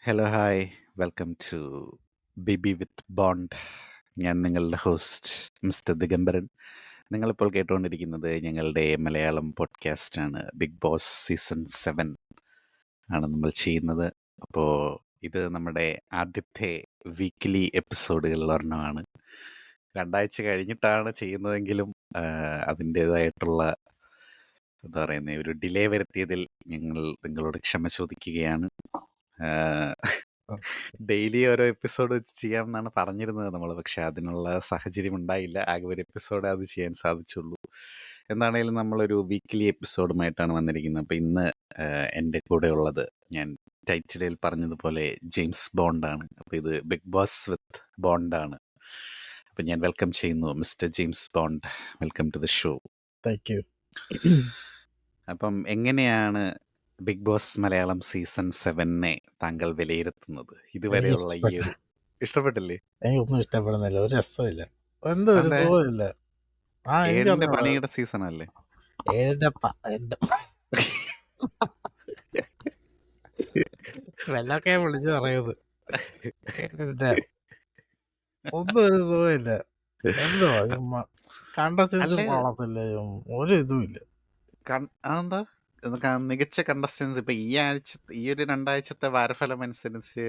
Hello hi welcome to BB with Bond. ഞാൻ നിങ്ങളുടെ host mister Digambaran. നിങ്ങളിപ്പോൾ കേട്ടുകൊണ്ടിരിക്കുന്നത് ഞങ്ങളുടെ മലയാളം പോഡ്കാസ്റ്റാണ്. ബിഗ് ബോസ് സീസൺ 7 ആണ് നമ്മൾ ചെയ്യുന്നത്. അപ്പോൾ ഇത് നമ്മുടെ ആദ്യത്തെ വീക്ക്ലി എപ്പിസോഡുകളിൽ ഒരെണ്ണമാണ്. 2 ആഴ്ച കഴിഞ്ഞിട്ടാണ് ചെയ്യുന്നതെങ്കിലും അതിൻ്റേതായിട്ടുള്ള എന്താ പറയുന്നത് ഒരു ഡിലേ വരുത്തിയതിൽ ഞങ്ങൾ നിങ്ങളോട് ക്ഷമ ചോദിക്കുകയാണ്. ഡെയിലി ഓരോ എപ്പിസോഡ് വെച്ച് ചെയ്യാമെന്നാണ് പറഞ്ഞിരുന്നത് നമ്മൾ. പക്ഷെ അതിനുള്ള സാഹചര്യം ഉണ്ടായില്ല. ആകെ ഒരു എപ്പിസോഡ് അത് ചെയ്യാൻ സാധിച്ചുള്ളൂ. എന്താണേലും നമ്മളൊരു വീക്ക്ലി എപ്പിസോഡുമായിട്ടാണ് വന്നിരിക്കുന്നത്. അപ്പോൾ ഇന്ന് എൻ്റെ കൂടെ ഉള്ളത്, ഞാൻ ടൈറ്റിലിൽ പറഞ്ഞതുപോലെ, ജെയിംസ് ബോണ്ടാണ്. അപ്പോൾ ഇത് ബിഗ് ബോസ് വിത്ത് ബോണ്ടാണ്. അപ്പം ഞാൻ വെൽക്കം ചെയ്യുന്നു mister James Bond. Welcome to the show. Thank you. അപ്പം എങ്ങനെയാണ് ബിഗ് ബോസ് മലയാളം സീസൺ 7 താങ്കൾ വിലയിരുത്തുന്നത്? ഇതുവരെയുള്ള ഈ ഒരു ഇഷ്ടപ്പെട്ടില്ലേ? എനിക്കൊന്നും ഇഷ്ടപ്പെടുന്നില്ല, ഒരു രസമില്ല, എന്തോ ഒരു അതെ, സുഖമില്ല. ഏഴിന്റെ പണിയുടെ സീസൺ അല്ലേ? വെല്ലൊക്കെ വിളിച്ചു പറയുന്നത് ഒന്നും ഒരു സുഖമില്ല. എന്തോ കണ്ടസ്റ്റൻസ് കൊള്ളത്തില്ല, ഒരു ഇതുമില്ല. അതെന്താ മികച്ച കണ്ടസ്റ്റൻസ് ഇപ്പൊ ഈ ഒരു 2 ആഴ്ചത്തെ വാരഫലം അനുസരിച്ച്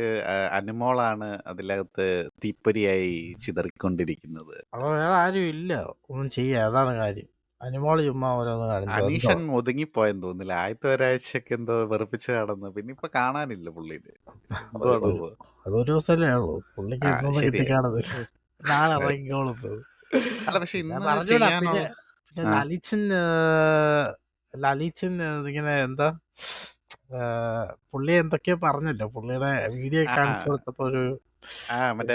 അനുമോളാണ് അതിനകത്ത് തീപ്പൊരിയായി ചിതറിക്കൊണ്ടിരിക്കുന്നത്. അവിടെ വേറെ ആരും ഇല്ല ഒന്നും ചെയ്യാ, അതാണ് കാര്യം. അനിമോള് ചുമ്മാ ഓരോന്ന് അനീഷ് കാണിച്ചു. അങ്ങ് ഒതുങ്ങിപ്പോയെന്ന് തോന്നുന്നില്ല. ആദ്യത്തെ ഒരാഴ്ചക്ക് എന്തോ വെറുപ്പിച്ച് കാണുന്നു, പിന്നെ ഇപ്പൊ കാണാനില്ല പുള്ളിന്. എന്തുവാണോ? അതൊരു ദിവസമല്ലേ ഉള്ളൂ, പുള്ളിക്ക് ഇന്നൊന്നും ശരി. കിട്ടിക്കാണത്തില്ല, നാളെ ഇറങ്ങിക്കോളും. അല്ല, പക്ഷെ ഇന്ന് പറഞ്ഞൂടാ. പിന്നെ ചെയ്യാനുള്ള ലലിച്ചൻ ഇങ്ങനെ എന്താ, പുള്ളി എന്തൊക്കെയോ പറഞ്ഞല്ലോ, പുള്ളിയുടെ വീഡിയോ കാണിച്ചു കൊടുത്തപ്പോ ഒരു മറ്റേ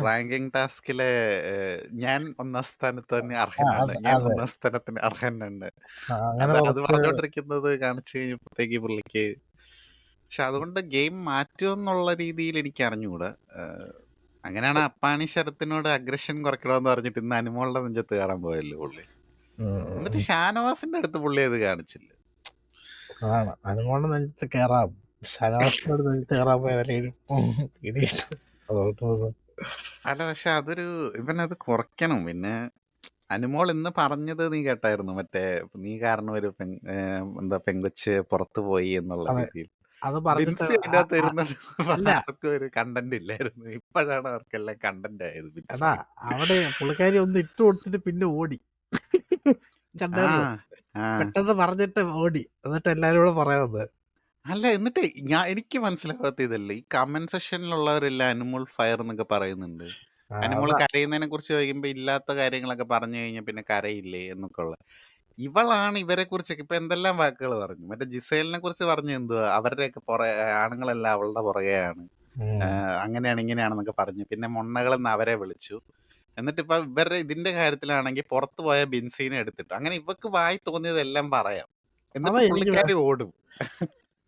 റാങ്കിങ് ടാസ്കിലെ ഞാൻ ഒന്നാം സ്ഥാനത്ത് തന്നെ അർഹനാണ്, ഞാൻ ഒന്നാം സ്ഥാനത്തിന് അർഹനുണ്ട്, അങ്ങനെ അത് പറഞ്ഞോണ്ടിരിക്കുന്നത് കാണിച്ചു കഴിഞ്ഞപ്പോഴത്തേക്ക് പുള്ളിക്ക്. പക്ഷെ അതുകൊണ്ട് ഗെയിം മാറ്റുമെന്നുള്ള രീതിയിൽ എനിക്ക് അറിഞ്ഞുകൂടാ. അങ്ങനെയാണ് അപ്പാനി ശരത്തിനോട് അഗ്രഷൻ കുറയ്ക്കണമെന്ന് പറഞ്ഞിട്ട് ഇന്ന് അനുമോളുടെ നെഞ്ചത്ത് കയറാൻ പോയല്ലോ പുള്ളി. എന്നിട്ട് ഷാനവാസിന്റെ അടുത്ത് പുള്ളി അത് കാണിച്ചില്ല. അതാണ് അനുമോളുടെ നെഞ്ചത്ത് കയറാം, ഷാനവാസിനോട് നെഞ്ചത്ത് കയറാൻ പോയതല്ലേ അതുകൊണ്ട്. അല്ല, പക്ഷെ ഇവനത് കുറയ്ക്കണം. പിന്നെ അനുമോൾ ഇന്ന് പറഞ്ഞത് നീ കേട്ടായിരുന്നു? മറ്റേ നീ കാരണം ഒരു എന്താ പെങ്കൊച്ച് പുറത്തു പോയി എന്നുള്ള രീതിയിൽ. അത് പറഞ്ഞിട്ട് ബിൻസി അതിന്റെ അകത്ത് ഇരുന്നിട്ട് ആർക്കും ഒരു കണ്ടന്റ് ഇല്ലായിരുന്നു. ഇപ്പോഴാണ് അവർക്കെല്ലാം കണ്ടന്റ് ആയത്. എടാ, അവിടെ പുള്ളിക്കാരി ഒന്ന് ഇട്ട് കൊടുത്തിട്ട് പിന്നെ ഓടി. പെട്ടെന്ന് പറഞ്ഞിട്ട് ഓടി, എന്നിട്ട് എല്ലാരും കൂടെ പറയാതെ. അല്ല, എന്നിട്ട് എനിക്ക് മനസ്സിലാവാത്ത ഇതല്ലേ, ഈ കമന്റ് സെക്ഷനിലുള്ളവരെല്ലാം അനിമൽ ഫയർ എന്നൊക്കെ പറയുന്നുണ്ട്. അനിമൽ കരയുന്നതിനെ കുറിച്ച് ചോദിക്കുമ്പോ ഇല്ലാത്ത കാര്യങ്ങളൊക്കെ പറഞ്ഞു കഴിഞ്ഞാൽ പിന്നെ കരയില്ലേ എന്നൊക്കെ ഉള്ള. ഇവളാണ് ഇവരെ കുറിച്ചൊക്കെ ഇപ്പൊ എന്തെല്ലാം വാക്കുകൾ പറഞ്ഞു. മറ്റേ ജിസേലിനെ കുറിച്ച് പറഞ്ഞു എന്തുവാ, അവരുടെയൊക്കെ ആണുങ്ങളെല്ലാം അവളുടെ പുറകെയാണ്, അങ്ങനെയാണ് ഇങ്ങനെയാണെന്നൊക്കെ പറഞ്ഞു. പിന്നെ മൊണ്ണകളെന്ന് അവരെ വിളിച്ചു. എന്നിട്ട് ഇപ്പൊ ഇവരുടെ ഇതിന്റെ കാര്യത്തിലാണെങ്കിൽ പുറത്തു പോയ ബിൻസീനെ എടുത്തിട്ടു. അങ്ങനെ ഇവക്ക് വായി തോന്നിയതെല്ലാം പറയാം, എന്നിട്ട് പുള്ളിക്കാരി ഓടും.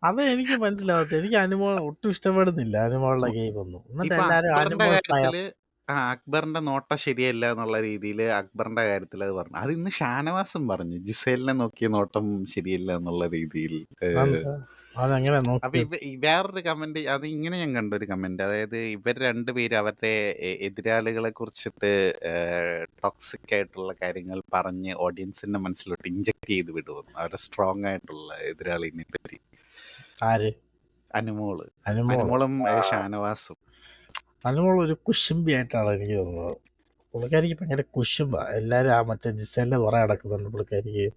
അത് എനിക്ക് മനസ്സിലാവത്ത. എനിക്ക് അനുമോൾ ഒട്ടും ഇഷ്ടപ്പെടുന്നില്ല, അനുമോളുടെ ഗെയിം ഒന്നും. എന്നിട്ട് ഇപ്പൊ എല്ലാരും അക്ബറിന്റെ കാര്യത്തില് അക്ബറിന്റെ നോട്ട ശരിയല്ല എന്നുള്ള രീതിയിൽ അക്ബറിന്റെ കാര്യത്തിൽ അത് പറഞ്ഞു. അത് ഇന്ന് ഷാനവാസും പറഞ്ഞു, ജിസേലിനെ നോക്കിയ നോട്ടം ശരിയല്ല എന്നുള്ള രീതിയിൽ. അതെങ്ങനെ അപ്പൊ വേറൊരു കമന്റ്, അത് ഇങ്ങനെ ഞാൻ കണ്ടൊരു കമന്റ്, അതായത് ഇവർ രണ്ടുപേരും അവരുടെ എതിരാളികളെ കുറിച്ചിട്ട് ടോക്സിക് ആയിട്ടുള്ള കാര്യങ്ങൾ പറഞ്ഞ് ഓഡിയൻസിന്റെ മനസ്സിലോട്ട് ഇഞ്ചക്ട് ചെയ്ത് വിടുമെന്ന്, അവരുടെ സ്ട്രോങ് ആയിട്ടുള്ള എതിരാളിനെ പറ്റി. അനുമോളും ഷാനവാസും. അനുമോൾ ഒരു കുശുംബി ആയിട്ടാണ് എനിക്ക് തോന്നുന്നത്. പുള്ളിക്കാരിക്ക് ഭയങ്കര കുശുമ്പാ. എല്ലാരും ആ മറ്റേ ജിസേലിന്റെ പുറകെ നടക്കുന്നുണ്ട്, പുള്ളിക്കാരിക്ക്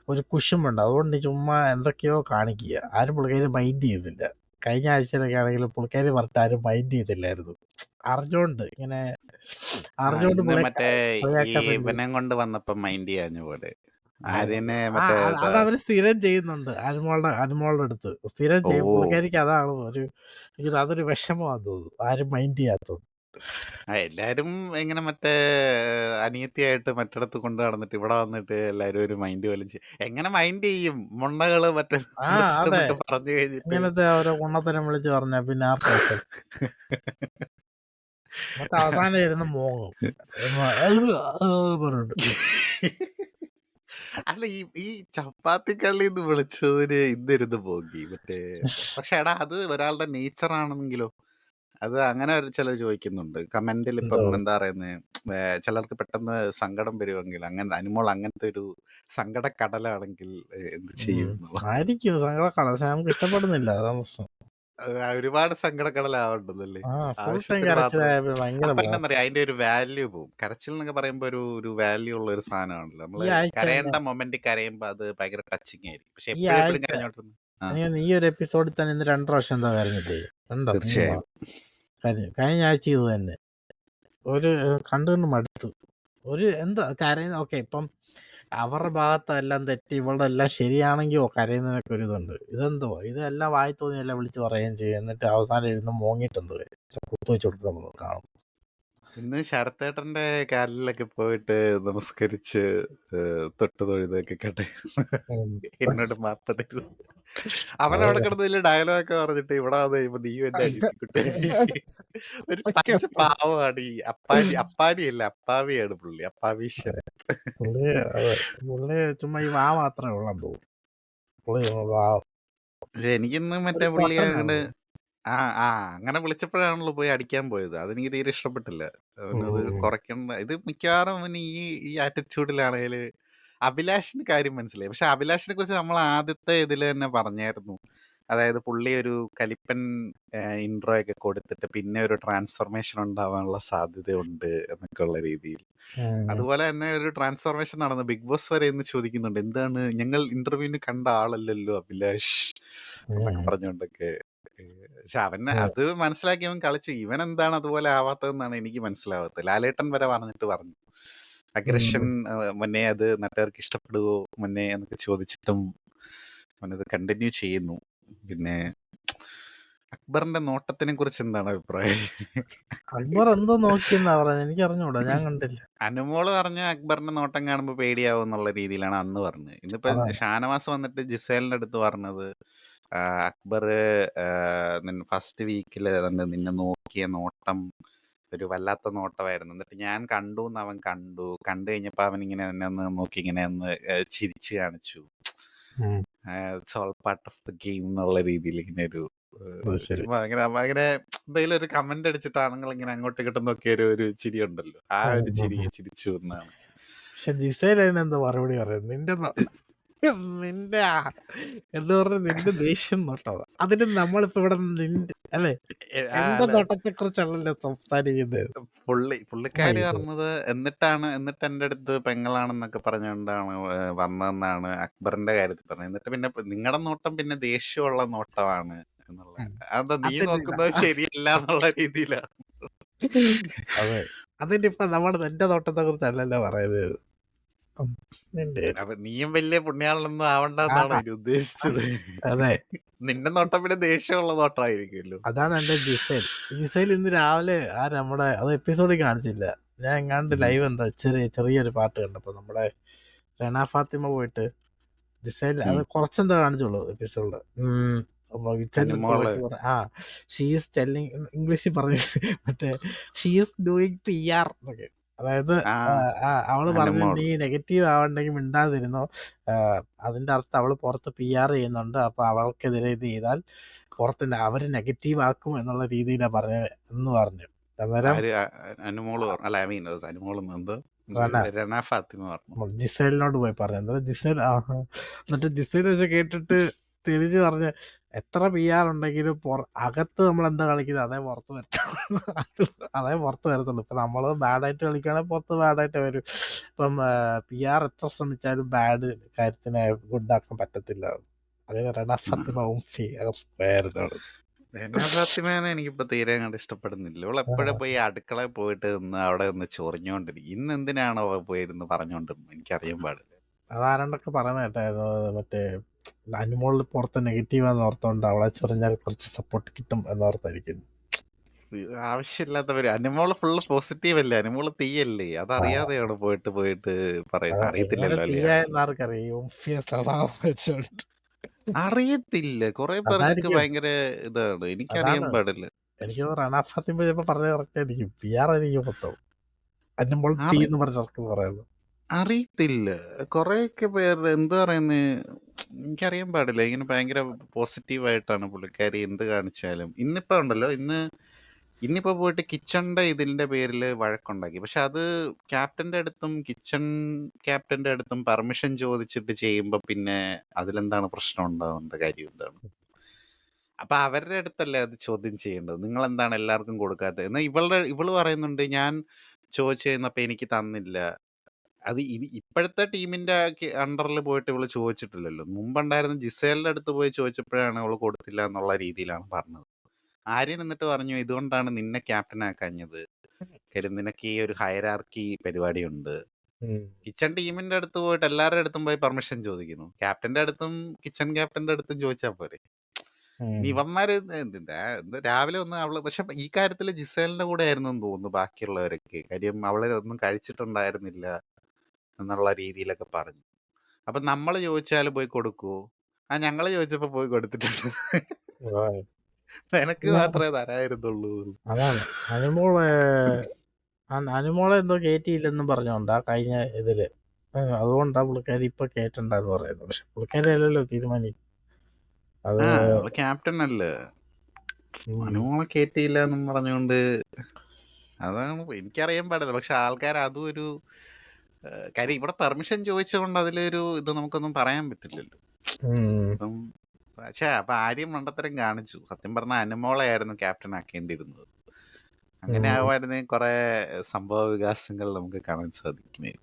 ഒരു കുശുമ്പുണ്ട്. അതുകൊണ്ട് ചുമ്മാ എന്തൊക്കെയോ കാണിക്കുക, ആരും പുള്ളിക്കാരി മൈൻഡ് ചെയ്തില്ല. കഴിഞ്ഞ ആഴ്ചയിലൊക്കെ ആണെങ്കിലും പുള്ളിക്കാരി പറഞ്ഞിട്ട് ആരും മൈൻഡ് ചെയ്തില്ലായിരുന്നു. അറിഞ്ഞോണ്ട് ഇങ്ങനെ മറ്റേ ഇവനെ കൊണ്ട് വന്നപ്പോ മൈൻഡ് ചെയ്യാഞ്ഞ പോലെ അതവര് സ്ഥിരം ചെയ്യുന്നുണ്ട്. അനുമോളുടെ അടുത്ത് സ്ഥിരം ചെയ്യും പുള്ളിക്കാരിക്ക്. അതാണ് അതൊരു വിഷമമാണെന്ന് തോന്നുന്നു, ആരും മൈൻഡ് ചെയ്യാത്തത്. എല്ലാരും ഇങ്ങനെ മറ്റേ അനിയത്തിയായിട്ട് മറ്റിടത്ത് കൊണ്ടു നടന്നിട്ട് ഇവിടെ വന്നിട്ട് എല്ലാരും ഒരു മൈൻഡ് പോലും എങ്ങനെ മൈൻഡ് ചെയ്യും? മൊണ്ണകള് മറ്റേ പറഞ്ഞു കഴിഞ്ഞിട്ട് ഇങ്ങനത്തെ ഓരോ കുണ്ണത്തരം വിളിച്ച് പറഞ്ഞ പിന്നെ ആർക്കും മറ്റേ അവസാനം ഇരുന്ന് മോങ്ങും പറഞ്ഞിട്ട്. അല്ല ഈ ഈ ചപ്പാത്തി കള്ളിന്ന് വിളിച്ചതിന് ഇന്നിരുന്ന് പോകി മറ്റേ. പക്ഷെ എടാ അത് ഒരാളുടെ നേച്ചർ ആണെന്നെങ്കിലോ, അത് അങ്ങനെ ചിലർ ചോദിക്കുന്നുണ്ട് കമന്റിൽ. എന്തോ ഇപ്പം എന്താ പറയുന്നത്, ചിലർക്ക് പെട്ടെന്ന് സങ്കടം വരുമെങ്കിൽ, അങ്ങനെ അനുമോൾ അങ്ങനത്തെ ഒരു സങ്കട കടലാണെങ്കിൽ എന്ത് ചെയ്യും എന്നുള്ള. ആയിരിക്കും സങ്കടക്കാണ്, പക്ഷെ നമുക്ക് ഇഷ്ടപ്പെടുന്നില്ല, അതാണ് പ്രശ്നം. ഒരുപാട് സങ്കടക്കടലാവുണ്ടെന്നല്ലേ, ആ ഫുൾ ടൈം ആവശ്യത്തിന് മാത്രം. കരച്ചിലായ ഭയങ്കര അപ്പൊ മോശം. എന്താ അതിന്റെ ഒരു വാല്യൂ പോവും. കരച്ചിൽ എന്നൊക്കെ പറയുമ്പോ ഒരു വാല്യൂ ഉള്ള ഒരു സാധനമാണല്ലോ. ഈ നമ്മള് ആഴ്ച തന്നെ കരയേണ്ട മൊമെന്റ് കരയുമ്പോ അത് ഭയങ്കര ടച്ചിങ് ആയിരിക്കും. പക്ഷെ ഈ എപ്പോഴും എപ്പോഴും ആഴ്ച കരഞ്ഞോണ്ടിരുന്നു. ആ, എനിക്ക് തോന്നുന്നു ഈ ഒരു എപ്പിസോഡിൽ തന്നെ ഇന്ന് 2 പ്രാവശ്യം എന്താ കരഞ്ഞില്ലേ? ഉണ്ടോ 3 തീർച്ചയായും. കരഞ്ഞു. കഴിഞ്ഞ ആഴ്ച ഇത് തന്നെ. ഒരു കണ്ടുകൊണ്ട് മടുത്തു. ഒരു എന്താ കരയുന്ന, ഓക്കെ ഇപ്പം അവരുടെ ഭാഗത്തെല്ലാം തെറ്റി ഇവളുടെ എല്ലാം ശരിയാണെങ്കിൽ കരയുന്നതിനൊക്കെ ഒരു ഇതുണ്ട്. ഇതെന്തോ ഇതെല്ലാം വായി തോന്നിയെല്ലാം വിളിച്ച് പറയുകയും ചെയ്യും, എന്നിട്ട് അവസാനം ഇരുന്ന് മോങ്ങിട്ടെന്തോ കുത്തു വെച്ച് കൊടുക്കുന്നത് കാണും. ഇന്ന് ശരത്തേട്ടന്റെ കാലിലൊക്കെ പോയിട്ട് നമസ്കരിച്ച് തൊട്ട് തൊഴുതൊക്കെ കേട്ടെ. ഉം. എന്നോട് മാപ്പ് തരൂ. അവനവിടെ കിടന്ന് വലിയ ഡയലോഗൊക്കെ പറഞ്ഞിട്ട് ഇവിടെ വന്ന് കഴിയുമ്പോ നീ എന്റെ അനിയത്തിക്കുട്ടി. ഒരു പച്ച പാവമാണ് ഈ അപ്പാനി. അപ്പാനിയല്ല അപ്പാവിയാണ് പുള്ളി, അപ്പാവീശ്വരൻ. പുള്ളി പുള്ളി ചുമ്മാ ഈ വാ മാത്രമേ ഉള്ളെന്ന് തോന്നുന്നു. പുള്ളി വാ പക്ഷെ എനിക്കിന്ന് മറ്റേ ഒരു പുള്ളി അങ്ങോട്ട് പൊട്ടനാണ്. ആ ആ അങ്ങനെ വിളിച്ചപ്പോഴാണല്ലോ പോയി അടിക്കാൻ പോയത്. അതെനിക്ക് തീരെ ഇഷ്ടപ്പെട്ടില്ല. അവനത് കുറയ്ക്കണ്ട. ഇത് മിക്കവാറും അവന് ഈ ഈ ആറ്റിറ്റ്യൂഡിലാണേല് അഭിലാഷിന് കാര്യം മനസ്സിലായി. പക്ഷെ അഭിലാഷിനെ കുറിച്ച് നമ്മൾ ആദ്യത്തെ ഇതിൽ തന്നെ പറഞ്ഞായിരുന്നു. അതായത് പുള്ളി ഒരു കലിപ്പൻ ഇൻട്രോ ഒക്കെ കൊടുത്തിട്ട് പിന്നെ ഒരു ട്രാൻസ്ഫോർമേഷൻ ഉണ്ടാവാനുള്ള സാധ്യതയുണ്ട് എന്നൊക്കെ ഉള്ള രീതിയിൽ. അതുപോലെ തന്നെ ഒരു ട്രാൻസ്ഫോർമേഷൻ നടന്നു. ബിഗ് ബോസ് വരെ ഇന്ന് ചോദിക്കുന്നുണ്ട്, എന്താണ് ഞങ്ങൾ ഇന്റർവ്യൂവിന് കണ്ട ആളല്ലല്ലോ അഭിലാഷ് എന്നൊക്കെ പറഞ്ഞുകൊണ്ടൊക്കെ. പക്ഷെ അവന് അത് മനസ്സിലാക്കി അവൻ കളിച്ചു. ഇവൻ എന്താണ് അതുപോലെ ആവാത്തതെന്നാണ് എനിക്ക് മനസ്സിലാവാത്തത്. ലാലേട്ടൻ വരെ പറഞ്ഞു അഗ്രഷൻ മുന്നേ അത് നാട്ടുകാർക്ക് ഇഷ്ടപ്പെടുവോ മുന്നേ എന്നൊക്കെ ചോദിച്ചിട്ടും അവനത് കണ്ടിന്യൂ ചെയ്യുന്നു. പിന്നെ അക്ബറിന്റെ നോട്ടത്തിനെ കുറിച്ച് എന്താണ് അഭിപ്രായം? അക്ബർ എന്തോ നോക്കിയെന്നാ പറയുന്നത്, എനിക്ക് അറിഞ്ഞൂടാ, ഞാൻ കണ്ടില്ല. അനുമോള് പറഞ്ഞ അക്ബറിന്റെ നോട്ടം കാണുമ്പോൾ പേടിയാവും എന്നുള്ള രീതിയിലാണ് അന്ന് പറഞ്ഞത്. ഇന്നിപ്പോ അതാണ്. ഷാനവാസ് വന്നിട്ട് ജിസേലിന്റെ അടുത്ത് പറഞ്ഞത്, അക്ബർ ഫസ്റ്റ് വീക്കില് നിന്നെ നോക്കിയ നോട്ടം ഒരു വല്ലാത്ത നോട്ടമായിരുന്നു. എന്നിട്ട് ഞാൻ കണ്ടു എന്ന് അവൻ കണ്ടു കഴിഞ്ഞപ്പോ അവൻ ഇങ്ങനെ എന്നെ ഒന്ന് നോക്കി ഇങ്ങനെ ഒന്ന് ചിരിച്ചു കാണിച്ചു. It's all part of the game എന്നുള്ള രീതിയിൽ ഇങ്ങനെ ഒരു ശരി. ചുമ്മാ അങ്ങനെ അങ്ങനെ എന്തെങ്കിലും ഒരു കമന്റ് അടിച്ചിട്ട് ആണുങ്ങൾ ഇങ്ങനെ അങ്ങോട്ടും ഇങ്ങോട്ടും നോക്കിയ ഒരു ചിരി ഉണ്ടല്ലോ, ആ ഒരു ചിരിയെ ചിരിച്ചു എന്നാണ്. പക്ഷെ ജിസേൽ അതിനെന്താ മറുപടി പറയുന്നത്? നിന്റെ എന്ന് പറഞ്ഞ നിന്റെ ദേഷ്യം നോട്ടോ, അതിന് നമ്മളിപ്പോ ഇവിടെ അല്ലെ എന്റെ നോട്ടത്തെ കുറിച്ചാണല്ലോ സംസാരിക്കുന്നത്. പുള്ളിക്കാരി പറഞ്ഞത്, എന്നിട്ട് എന്റെ അടുത്ത് പെങ്ങളാണെന്നൊക്കെ പറഞ്ഞുകൊണ്ടാണ് വന്നതെന്നാണ് അക്ബറിന്റെ കാര്യത്തിൽ പറഞ്ഞത്. എന്നിട്ട് പിന്നെ നിങ്ങളുടെ നോട്ടം പിന്നെ ദേഷ്യമുള്ള നോട്ടമാണ് എന്നുള്ള, അതെന്താ നീ നോക്കുന്നത് ശരിയല്ല എന്നുള്ള രീതിയിലാണ്. അതെ, അതിനിപ്പോ എന്റെ നോട്ടത്തെ കുറിച്ചല്ലല്ലോ പറയുന്നത്. അപ്പൊ നീയും വലിയ പുണ്യാളൊന്നും ആവണ്ടെന്നാണോ ഇനി ഉദ്ദേശിച്ചത്? അതെ, നിന്റെ നോട്ടം പിന്നെ ദേഷ്യമുള്ള നോട്ടമായിരിക്കുമല്ലോ. അതാണ് എന്റെ ജിസേൽ ഇന്ന് രാവിലെ നമ്മുടെ അത് എപ്പിസോഡിൽ കാണിച്ചില്ല. ഞാൻ എങ്ങാണ്ട് ലൈവ് എന്താ ചെറിയൊരു പാട്ട് കണ്ടപ്പോ നമ്മുടെ റെന ഫാത്തിമ പോയിട്ട് ജിസേൽ അത് കുറച്ചെന്താ കാണിച്ചുള്ളൂ എപ്പിസോഡില്. അനുമോള് ഷീസ് ടെല്ലിങ് ഇംഗ്ലീഷിൽ പറഞ്ഞു മറ്റേ ഷീസ് ഡൂയിങ് PR എന്നൊക്കെ. അതായത് അവള് പറഞ്ഞു, അനുമോള് നീ നെഗറ്റീവ് ആവണ്ടെങ്കിൽ മിണ്ടാതിരുന്നോ, അതിന്റെ അർത്ഥം അവള് പുറത്ത് PR ചെയ്യുന്നുണ്ട്, അപ്പൊ അവൾക്കെതിരെ ഇത് ചെയ്താൽ പുറത്ത് അവര് നെഗറ്റീവ് ആക്കും എന്നുള്ള രീതിയിലാണ് പറഞ്ഞത് എന്ന് പറഞ്ഞു. അന്നേരം അനുമോള് അല്ല ഐ മീൻ അനുമോള് എന്തോ റന രണ ഫാത്തിമ പറഞ്ഞു. ജിസേലിനോട് പോയി പറഞ്ഞു. എന്നിട്ട് ജിസേൽ എന്നിട്ട് ജിസേൽ വെച്ച് കേട്ടിട്ട് തിരിച്ച് പറഞ്ഞ്, എത്ര PR ഉണ്ടെങ്കിലും അകത്ത് നമ്മൾ എന്താ കളിക്കുന്നത് അതേ പുറത്ത് വരത്തുള്ളൂ. അതേ പുറത്ത് വരത്തുള്ളൂ. ഇപ്പൊ നമ്മള് ബാഡായിട്ട് കളിക്കുകയാണെങ്കിൽ പുറത്ത് ബാഡായിട്ട് വരും. ഇപ്പം PR എത്ര ശ്രമിച്ചാലും ബാഡ് കാര്യത്തിനെ ഗുഡാക്കാൻ പറ്റത്തില്ല. അതേ റെന ഫാത്തിമ ആയിരുന്നു. രണ ഫാത്തിമേനെ എനിക്കിപ്പോ തീരെ അങ്ങോട്ട് ഇഷ്ടപ്പെടുന്നില്ല. ഇവൾ എപ്പോഴും പോയി അടുക്കളയിൽ പോയിട്ട് നിന്ന് അവിടെ നിന്ന് ചൊറിഞ്ഞോണ്ടിരിക്കും. ഇന്ന് എന്തിനാണോ പോയിരുന്ന് പറഞ്ഞോണ്ടിരുന്നത് എനിക്കറിയാൻ പാടില്ല. അതാരണ്ടൊക്കെ പറയുന്ന കേട്ടായിരുന്നു, മറ്റേ അനുമോളിൽ പുറത്ത് നെഗറ്റീവാന്ന് ഓർത്തോണ്ട് അവളെ ചൊറിഞ്ഞാൽ കുറച്ച് സപ്പോർട്ട് കിട്ടും എന്നോർത്തായിരിക്കും. ആവശ്യമില്ലാത്തവര്. അനുമോള് ഫുള്ള് പോസിറ്റീവ് അല്ലേ, അനുമോള് തീയല്ലേ, അതറിയാതെയാണ് പോയിട്ട് പറയുന്നത്. അറിയത്തില്ലല്ലോ അല്ലേ? ആർക്കറിയാം വെച്ചോണ്ട്. അറിയത്തില്ല. കുറെ പേർക്കൊക്കെ അതായിരിക്കും, ഭയങ്കര ഇതാണ്. എനിക്കറിയാൻ അതാണ് പാടില്ല. എനിക്ക് റണ ഫാത്തിമ ചിലപ്പോ പറഞ്ഞ കറക്റ്റ് ആയിരിക്കും. PR ആയിരിക്കും മൊത്തം. അനുമോൾ തീ അറി എന്ന് പറഞ്ഞ പറയുള്ളൂ. അറിയത്തില്ല. കൊറേയൊക്കെ പേര് എന്താ പറയുന്നേ, എനിക്കറിയാൻ പാടില്ല. ഇങ്ങനെ ഭയങ്കര പോസിറ്റീവായിട്ടാണ് പുള്ളിക്കാരി എന്ത് കാണിച്ചാലും. ഇന്നിപ്പോ ഉണ്ടല്ലോ, ഇന്നിപ്പോ പോയിട്ട് കിച്ചൺന്റെ ഇതിന്റെ പേരില് വഴക്കുണ്ടാക്കി. പക്ഷെ അത് ക്യാപ്റ്റന്റെ അടുത്തും കിച്ചൺ ക്യാപ്റ്റന്റെ അടുത്തും പെർമിഷൻ ചോദിച്ചിട്ട് ചെയ്യുമ്പോ പിന്നെ അതിലെന്താണ് പ്രശ്നം ഉണ്ടാവേണ്ട കാര്യം എന്താണ്? അപ്പൊ അവരുടെ അടുത്തല്ലേ അത് ചോദ്യം ചെയ്യേണ്ടത്. നിങ്ങളെന്താണ് എല്ലാവർക്കും കൊടുക്കാത്തത്? എന്നാ ഇവള് പറയുന്നുണ്ട്, ഞാൻ ചോദിച്ചു കഴിഞ്ഞപ്പോ എനിക്ക് തന്നില്ല. അത് ഇപ്പോഴത്തെ ടീമിന്റെ അണ്ടറിൽ പോയിട്ട് ഇവള് ചോദിച്ചിട്ടില്ലല്ലോ. മുമ്പുണ്ടായിരുന്ന ജിസേലിന്റെ അടുത്ത് പോയി ചോദിച്ചപ്പോഴാണ് അവള് കൊടുത്തില്ല എന്നുള്ള രീതിയിലാണ് പറഞ്ഞത്. ആര്യൻ എന്നിട്ട് പറഞ്ഞു, ഇതുകൊണ്ടാണ് നിന്നെ ക്യാപ്റ്റൻ ആക്കാഞ്ഞത്. കാര്യം നിനക്ക് ഈ ഒരു ഹൈറാർക്കി പരിപാടിയുണ്ട്. ഉം. കിച്ചൺ ടീമിന്റെ അടുത്ത് പോയിട്ട് എല്ലാവരുടെ അടുത്തും പോയി പെർമിഷൻ ചോദിക്കുന്നു. ക്യാപ്റ്റന്റെ അടുത്തും കിച്ചൺ ക്യാപ്റ്റന്റെ അടുത്തും ചോദിച്ചാൽ പോരെ. ഇനി ഉം. ഇവന്മാര് രാവിലെ ഒന്ന് അവള്, പക്ഷെ ഈ കാര്യത്തില് ജിസേലിന്റെ കൂടെ ആയിരുന്നു എന്ന് തോന്നുന്നു ബാക്കിയുള്ളവരൊക്കെ. കാര്യം അവളെ ഒന്നും കഴിച്ചിട്ടുണ്ടായിരുന്നില്ല എന്നുള്ള രീതിയിലൊക്കെ പറഞ്ഞു. അപ്പൊ നമ്മള് ചോദിച്ചാല് പോയി കൊടുക്കുവോ? ആ, ഞങ്ങള് ചോദിച്ചപ്പോ പോയി കൊടുത്തിട്ടുണ്ട്. ആ. നിനക്ക് പിന്നെ മാത്രമേ തരായിരുന്നുള്ളൂ. അതാണ് അനുമോളെ അനുമോളെ എന്തോ കയറ്റിയില്ലെന്നും പറഞ്ഞോണ്ടാ കഴിഞ്ഞ ഇതില്. അതുകൊണ്ടാ പുള്ളിക്കാരി ഇപ്പൊ കയറ്റണ്ടെന്ന് പറയുന്നത്. പക്ഷെ പുള്ളിക്കാരി അല്ലല്ലോ തീരുമാനിക്കും അത്. ആ, അവള് ക്യാപ്റ്റൻ അല്ലേ. ഉം. അനുമോളെ കയറ്റിയില്ല എന്നും പറഞ്ഞുകൊണ്ട് അതാണ് എനിക്കറിയാൻ പാടില്ല. പക്ഷെ ആൾക്കാർ അതും ഒരു കാര്യം, ഇവിടെ പെർമിഷൻ ചോദിച്ചുകൊണ്ട് അതിലൊരു ഇത് നമുക്കൊന്നും പറയാൻ പറ്റില്ലല്ലോ. ഉം. അപ്പം പക്ഷേ അപ്പൊ ആര്യം മണ്ടത്തരം കാണിച്ചു. സത്യം പറഞ്ഞ അനുമോളെയായിരുന്നു ക്യാപ്റ്റൻ ആക്കേണ്ടിയിരുന്നത്. അങ്ങനെ ഉം. ആവുമായിരുന്നെങ്കിൽ കുറെ സംഭവ വികാസങ്ങൾ നമുക്ക് കാണാൻ സാധിക്കുമേ.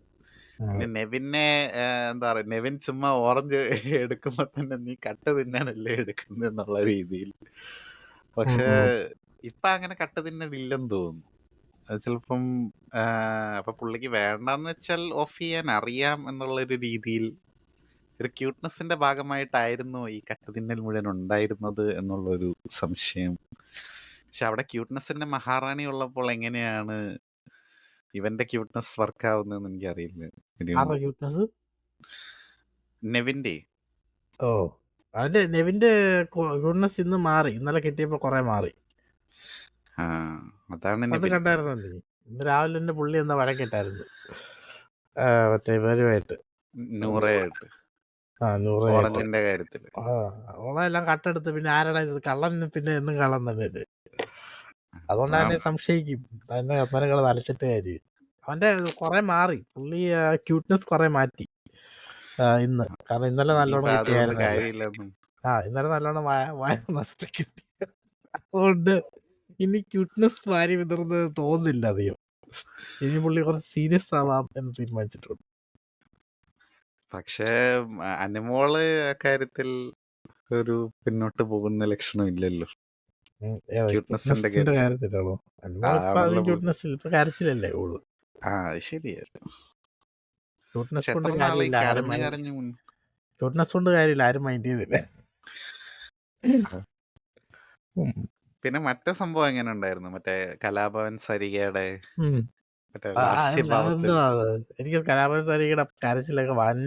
പിന്നെ നെവിനെ എന്താ പറയുക, നെവിൻ ചുമ്മാ ഓറഞ്ച് എടുക്കുമ്പോ തന്നെ നീ കട്ട് തിന്നാനല്ലേ എടുക്കുന്നത് എന്നുള്ള രീതിയിൽ. പക്ഷെ ഉം. ഇപ്പൊ അങ്ങനെ കട്ട് തിന്നലില്ലെന്ന് തോന്നുന്നു. അത് ചിലപ്പം അപ്പൊ പുള്ളിക്ക് വേണ്ടെന്ന് വെച്ചാൽ ഓഫ് ചെയ്യാൻ അറിയാം എന്നുള്ളൊരു രീതിയിൽ ഒരു ക്യൂട്ട്നെസിന്റെ ഭാഗമായിട്ടായിരുന്നു ഈ കട്ട് തിന്നൽ മുഴുവൻ ഉണ്ടായിരുന്നത് എന്നുള്ളൊരു സംശയം. പക്ഷെ അവിടെ ക്യൂട്ട്നെസിന്റെ മഹാറാണി ഉള്ളപ്പോൾ എങ്ങനെയാണ് ഇവന്റെ ക്യൂട്ട്നെസ് വർക്ക് ആവുന്നതെന്ന് എനിക്കറിയില്ല. ഒരു ആരുടെ ക്യൂട്ട്നെസ്? നെവിന്റെ ഓ, അതിന്റെ നെവിന്റെ ക്യൂട്ട്നെസ് ഇന്ന് മാറി. ഇന്നലെ കിട്ടിയപ്പോ കുറെ മാറി. ആ, അതാണ് അത് നെവിൻ. കണ്ടായിരുന്നോ നീ? ഇന്ന് രാവിലെ തന്നെ പുള്ളി എന്താ വഴക്കിട്ടായിരുന്നു മറ്റേ ഇവരുമായിട്ട്. നൂറയായിട്ട് ആ, നൂറായിട്ട്. ഓറഞ്ചിന്റെ കാര്യത്തില്. ഓളെല്ലാം കട്ടെടുത്ത് പിന്നെ ആരടാ ഇത് കള്ളൻ, പിന്നെ എന്നും കള്ളൻ തന്നെ ഇത്. അതുകൊണ്ട് തന്നെ അതാണ്. സംശയിക്കും തന്നെ ഒന്നരകൾ നനച്ചിട്ട് കാര്യം. അവന്റെ കുറെ മാറി പുള്ളി. ക്യൂട്ട്നെസ് കുറെ മാറ്റി ഇന്ന്. കാരണം ഇന്നലെ ഇനിയിപ്പൊ നല്ലോണം അതുകൊണ്ട് കിട്ടിയായിരുന്നല്ലോ. കാര്യമില്ലെന്നും. ഇന്നലെ നല്ലോണം വായ നിറച്ച് കിട്ടി. അതുകൊണ്ട് ഇനി ക്യൂട്ട്നെസ് വാരി വിതറുന്നത് തോന്നുന്നില്ല അധികം. ഇനി പുള്ളി കുറച്ച് സീരിയസ് ആവാം എന്ന് തീരുമാനിച്ചിട്ടുണ്ട്. പക്ഷേ അനുമോള് അക്കാര്യത്തിൽ ഒരു പിന്നോട്ട് പോകുന്ന ലക്ഷണം ഇല്ലല്ലോ. ക്യൂട്ട്നെസിന്റെ ക്യൂട്ട്നെസിന്റെ കാര്യത്തിൽ കാര്യത്തിലാണോ? അനുമോൾ ഇപ്പൊ ആണല്ലോ അധികം ക്യൂട്ട്നെസ് ഇപ്പൊ കരച്ചിലല്ലേ ഉള്ളു. അത് ശരിയാ. പക്ഷെ ക്യൂട്ട്നെസ് കൊണ്ട് എത്ര നാളെ ഈ കാര്യമില്ല. ആരും കരഞ്ഞു കരഞ്ഞു ക്യൂട്ട്നെസ് കൊണ്ട് കാര്യമില്ല, ആരും മൈൻഡ് ചെയ്തില്ല. ഉം. പിന്നെ മറ്റേ സംഭവം എങ്ങനെ ഉണ്ടായിരുന്നു, മറ്റേ കലാഭവൻ സരികയുടെ ഉം. മറ്റേ അല്ല, ലാസ്യഭാവത്തിൽ? അതെന്തുവാ അത്? എനിക്ക് കലാഭവൻ സാരിയുടെ കരച്ചിലൊക്കെ വൻ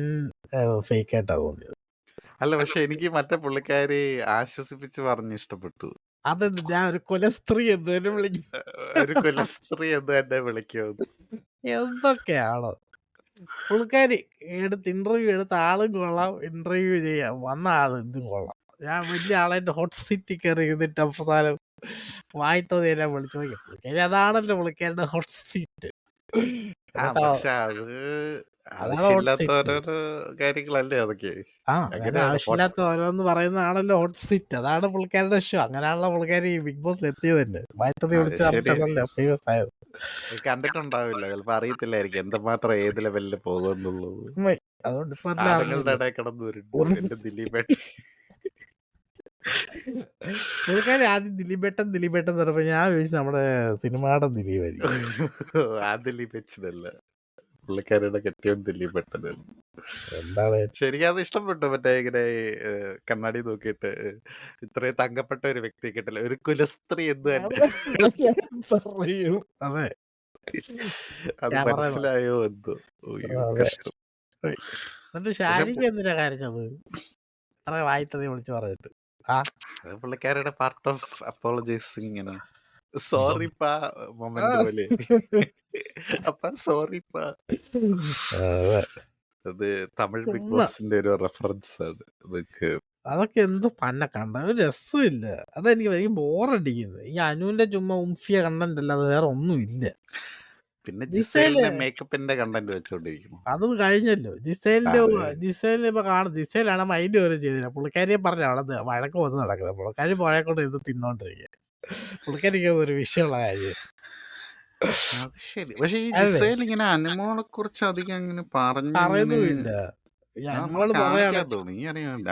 ഫേക്ക് ആയിട്ടാ തോന്നിയത്. അല്ല, പക്ഷെ എനിക്ക് മറ്റേ പുള്ളിക്കാരി ആശ്വസിപ്പിച്ച് പറഞ്ഞ് ഇഷ്ടപ്പെട്ടു. അതെന്ത്, ഞാൻ ഒരു കൊലസ്ത്രീ എന്ന് തന്നെ വിളിക്കും. ഒരു കുലസ്ത്രീ എന്ന് തന്നെ വിളിക്കുമെന്ന്. എന്തൊക്കെയാണോ പുള്ളിക്കാരി ഇന്റർവ്യൂ എടുത്ത ആളും കൊള്ളാം, ഇന്റർവ്യൂ ചെയ്യാൻ വന്ന ആള് ഇതും കൊള്ളാം. ഞാൻ വലിയ ആളായിട്ട് ഹോട്ട് സീറ്റിൽ കയറി ഇരുന്നിട്ട് അവസാനം വായിത്തോന്നി എല്ലാം വിളിച്ചു നോക്കി. പുള്ളിക്കാരി അതാണല്ലോ പുള്ളിക്കാരുടെ ഹോട്ട് സീറ്റ്. പക്ഷെ അത് അതാണ് ഹോട്ട് ആവശ്യമില്ലാത്ത സീറ്റ്. ഓരോരോ കാര്യങ്ങളല്ലേ അതൊക്കെ. അങ്ങനെ അങ്ങനെയാണ് ആവശ്യമില്ലാത്ത ഓരോന്ന് പറയുന്നതാണല്ലോ ഹോട്ട് സീറ്റ്. അതാണ് പുള്ളിക്കാരുടെ ഷോ. അങ്ങനെയാണല്ലോ പുള്ളിക്കാരി ബിഗ് ബോസിൽ എത്തിയത് തന്നെ. വായത്തതി അത് വിളിച്ച് ശരിയാ. പറഞ്ഞിട്ടല്ലോ ഫേമസ് ആയത്. കണ്ടിട്ടുണ്ടാവില്ല, ചിലപ്പോ അറിയത്തില്ലായിരിക്കും എന്തുമാത്രം ഏത് ലെവലിൽ പോകുമെന്നുള്ളത്. ഉം. അതുകൊണ്ട് ഇപ്പൊ എല്ലാം ആണുങ്ങളുടെ അറിഞ്ഞല്ലോ. ഇടയിൽ കിടന്നു വരുന്നു എന്റെ ദിലീപേട്ടൻ. പുള്ളിക്കാരി ആദ്യം ദിലീപേട്ടൻ പറഞ്ഞപ്പോ ഞാൻ വിചാരിച്ചു നമ്മുടെ സിനിമയുടെ ദിലീപായിരിക്കും. ആ ദിലീപേച്ചനല്ല, പുള്ളിക്കാരുടെ കെട്ടിയോൻ ദിലീപേട്ടനാണ്. എന്താണ് ശരിക്കും ഇഷ്ടപ്പെട്ടു. മറ്റേ ഇങ്ങനെ കണ്ണാടി നോക്കിയിട്ട് ഇത്രയും തങ്കപ്പെട്ട ഒരു വ്യക്തി കിട്ടില്ല, ഒരു കുലസ്ത്രീ എന്ന് തന്നെ. പറയും. അതെ, അത് ഞാൻ പറയുന്നത്. മനസ്സിലായോ എന്തോ. അയ്യോ, അതെ. കഷ്ടം. എന്നിട്ട് പക്ഷെ ഷാരിക എന്തിനാ കരഞ്ഞത്? അത്ര വായിത്തതി വിളിച്ച് പറഞ്ഞിട്ട്. അത് പുള്ളിക്കാരുടെ പാർട്ട് ഓഫ് അപ്പോളജൈസിങ് ആണ്. സോറിപ്പാ മൊമെന്റ് പോലെ. അപ്പ സോറിപ്പാ. അതെ. അത് തമിഴ് ബിഗ് ചുമ്മാ ബോസിന്റെ ഒരു റെഫറൻസ് ആണ്. അതൊക്കെ അതൊക്കെ എന്ത് കണ്ട ഒരു രസമില്ല. എനിക്ക് ബോറടിക്കുന്നത്. ഈ അനുവിന്റെ ചുമ്മാ ഉംഫിയ കണ്ടന്റ് അല്ലാതെ വേറെ ഒന്നും ഇല്ല. പിന്നെ ജിസേല് ജിസേലിന്റെ മേക്കപ്പിന്റെ കണ്ടന്റ് വെച്ചോണ്ടിരിക്കുന്നു. അതും കഴിഞ്ഞല്ലോ. ജിസേലിന്റെ ഇപ്പൊ ജിസേലാണ് മൈൻഡ് പോലും ചെയ്തില്ല. പുള്ളിക്കാരിയെ പറഞ്ഞ അവിടെ വഴക്ക് വന്ന് നടക്കുന്നത്. പുള്ളിക്കാരി പോയെ കൊണ്ട് ഇത് തിന്നോണ്ടിരിക്കുക. പുള്ളിക്കാരിക്ക് ഒരു വിഷയമുള്ള കാര്യം. അത് ശരി. പക്ഷെ ഈ അല്ലേ? ജിസേൽ ഇങ്ങനെ അനുമോളെ കുറിച്ച് അധികം അങ്ങനെ പറഞ്ഞിങ്ങനെ പറയുന്നുമില്ല. ഈ നമ്മളെ അനുമോള് പറയാണ്, കാണിക്കാതെ തോന്നി. നീ അറിയാണ്ട്.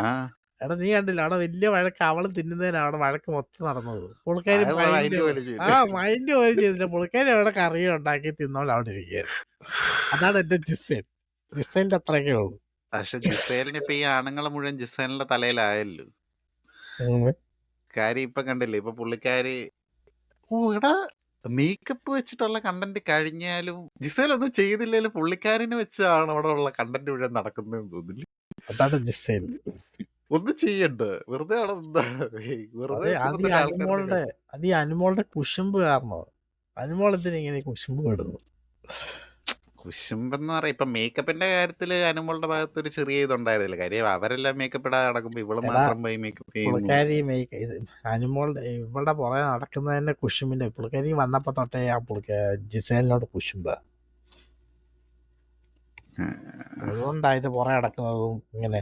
എടാ നീ കണ്ടില്ല അവിടെ വലിയ വഴക്ക് അവള് തിന്നുന്നതിനാണ് അവിടെ വഴക്ക് മൊത്തം നടന്നത്. പുള്ളിക്കാരി അത് മൈൻഡ് അതിന്റെ പോലെ ചെയ്തു. മൈൻഡ് പോലും ചെയ്തില്ല. പുള്ളിക്കാരി അവിടെ കറി ഉണ്ടാക്കി തിന്നോണ്ട് അവിടെ ഇരിക്കുകയായിരുന്നു. അതാണ് എന്റെ ജിസേൽ. ജിസേലിന്റെ അത്രയൊക്കെ ഉള്ളൂ. പക്ഷെ ജിസേലിന് ഇപ്പൊ ഈ ആണുങ്ങളെ മുഴുവൻ ജിസേലിന്റെ തലയിലായല്ലോ. ഉം. കാര്യം ഇപ്പൊ കണ്ടില്ലേ, ഇപ്പൊ പുള്ളിക്കാരി എടാ മേക്കപ്പ് വെച്ചിട്ടുള്ള കണ്ടന്റ് കഴിഞ്ഞാലും ജിസേൽ ഒന്നും ചെയ്തില്ലേലും പുള്ളിക്കാരിനെ വെച്ചാണ് അവിടെ ഉള്ള കണ്ടന്റ് മുഴുവൻ നടക്കുന്നതെന്ന് തോന്നില്ല. അതാണ് ജിസേൽ. ഒന്നും ചെയ്യണ്ട, വെറുതെ അവിടെ നിന്നാ മതി. വെറുതെ അത് ഈ ആൾക്കാരുടെ അനുമോളുടെ കുശുമ്പ് കാരണം. അനുമോൾ എന്തിനാ ഇങ്ങനെ കുശുമ്പ് ഇടുന്നു? കുശുമ്പെന്ന് പറയാം. ഇപ്പൊ മേക്കപ്പിന്റെ കാര്യത്തില് അനുമോളുടെ ഭാഗത്ത് ഒരു ചെറിയ ഇതുണ്ടായിരുന്നില്ല. കാര്യം അവരെല്ലാം മേക്കപ്പ് ഇടാതെ നടക്കുമ്പോ ഇവള് എടാ മാത്രം പോയി മേക്കപ്പ് ചെയ്യുന്നു. പുള്ളിക്കാരി അനുമോളുടെ ഇവളുടെ പുറകെ നടക്കുന്നതിന്റെ കുശുമ്പിന്റെ പുള്ളിക്കാരി വന്നപ്പോ തൊട്ടേ ജിസേലിനോട് കുശുമ്പ. അതുകൊണ്ടാണ് ഇത് പുറകെ നടക്കുന്നതും ഇങ്ങനെ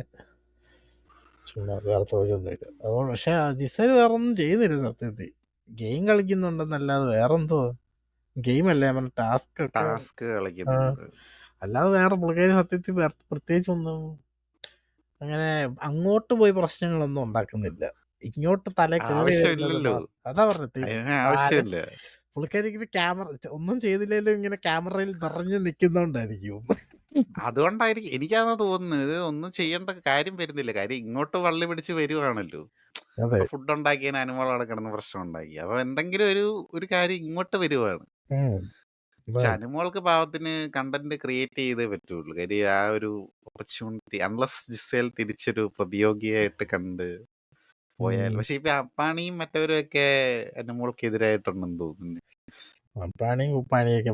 ചുമ്മാ വേറെ തൊഴിലൊന്നുമില്ല. അതുകൊണ്ട് പക്ഷെ ജിസേൽ വേറെ ഒന്നും ചെയ്യുന്നില്ല സത്യത്തിൽ. ഗെയിം കളിക്കുന്നുണ്ടെന്നല്ലാതെ വേറെന്തോ ഗെയിമല്ലേ ടാസ്ക് ഒക്കെ. കളിക്കുന്നുണ്ട്. അല്ലാതെ വേറെ പുള്ളിക്കാരി സത്യത്തിൽ പ്രത്യേകിച്ചൊന്നും അങ്ങനെ അങ്ങോട്ട് പോയി പ്രശ്നങ്ങളൊന്നും ഉണ്ടാക്കുന്നില്ല. ഇങ്ങോട്ട് തല കയറി ആവശ്യമില്ലല്ലോ. അതാ പറഞ്ഞത്. അതിന് ആവശ്യമില്ല. പുള്ളിക്കാരി ഇങ്ങനെ ക്യാമറ ഒന്നും ചെയ്തില്ലേലും ഇങ്ങനെ ക്യാമറയിൽ നിറഞ്ഞു നിൽക്കുന്നോണ്ടായിരിക്കും. അതുകൊണ്ടായിരിക്കും എനിക്കാണെന്ന് തോന്നുന്നത്. ഇത് ഒന്നും ചെയ്യേണ്ട കാര്യം വരുന്നില്ല. കാര്യം ഇങ്ങോട്ട് വള്ളി പിടിച്ച് വരുവാണല്ലോ. അതെ. ഇപ്പൊ ഫുഡ് ഉണ്ടാക്കിയതിന് അനുമോളവിടെ കിടന്ന് പ്രശ്നം ഉണ്ടാക്കി. അപ്പൊ എന്തെങ്കിലും ഒരു കാര്യം ഇങ്ങോട്ട് വരുവാണ്. പക്ഷെ അനുമോൾക്ക് പാവത്തിന് കണ്ടന്റ് ക്രിയേറ്റ് ചെയ്തേ പറ്റുള്ളൂ. കാര്യം ആ ഒരു ഓപ്പർച്യൂണിറ്റി അൺലെസ് ജിസേൽ തിരിച്ചൊരു പ്രതിയോഗിയായിട്ട് കണ്ട് പോയാൽ. പക്ഷെ ഇപ്പൊ അപ്പാണിയും മറ്റവരും ഒക്കെ അനുമോൾക്ക് എതിരായിട്ടുണ്ടെന്ന് തോന്നുന്നു. അപ്പാണിയും കുപ്പാണിയൊക്കെ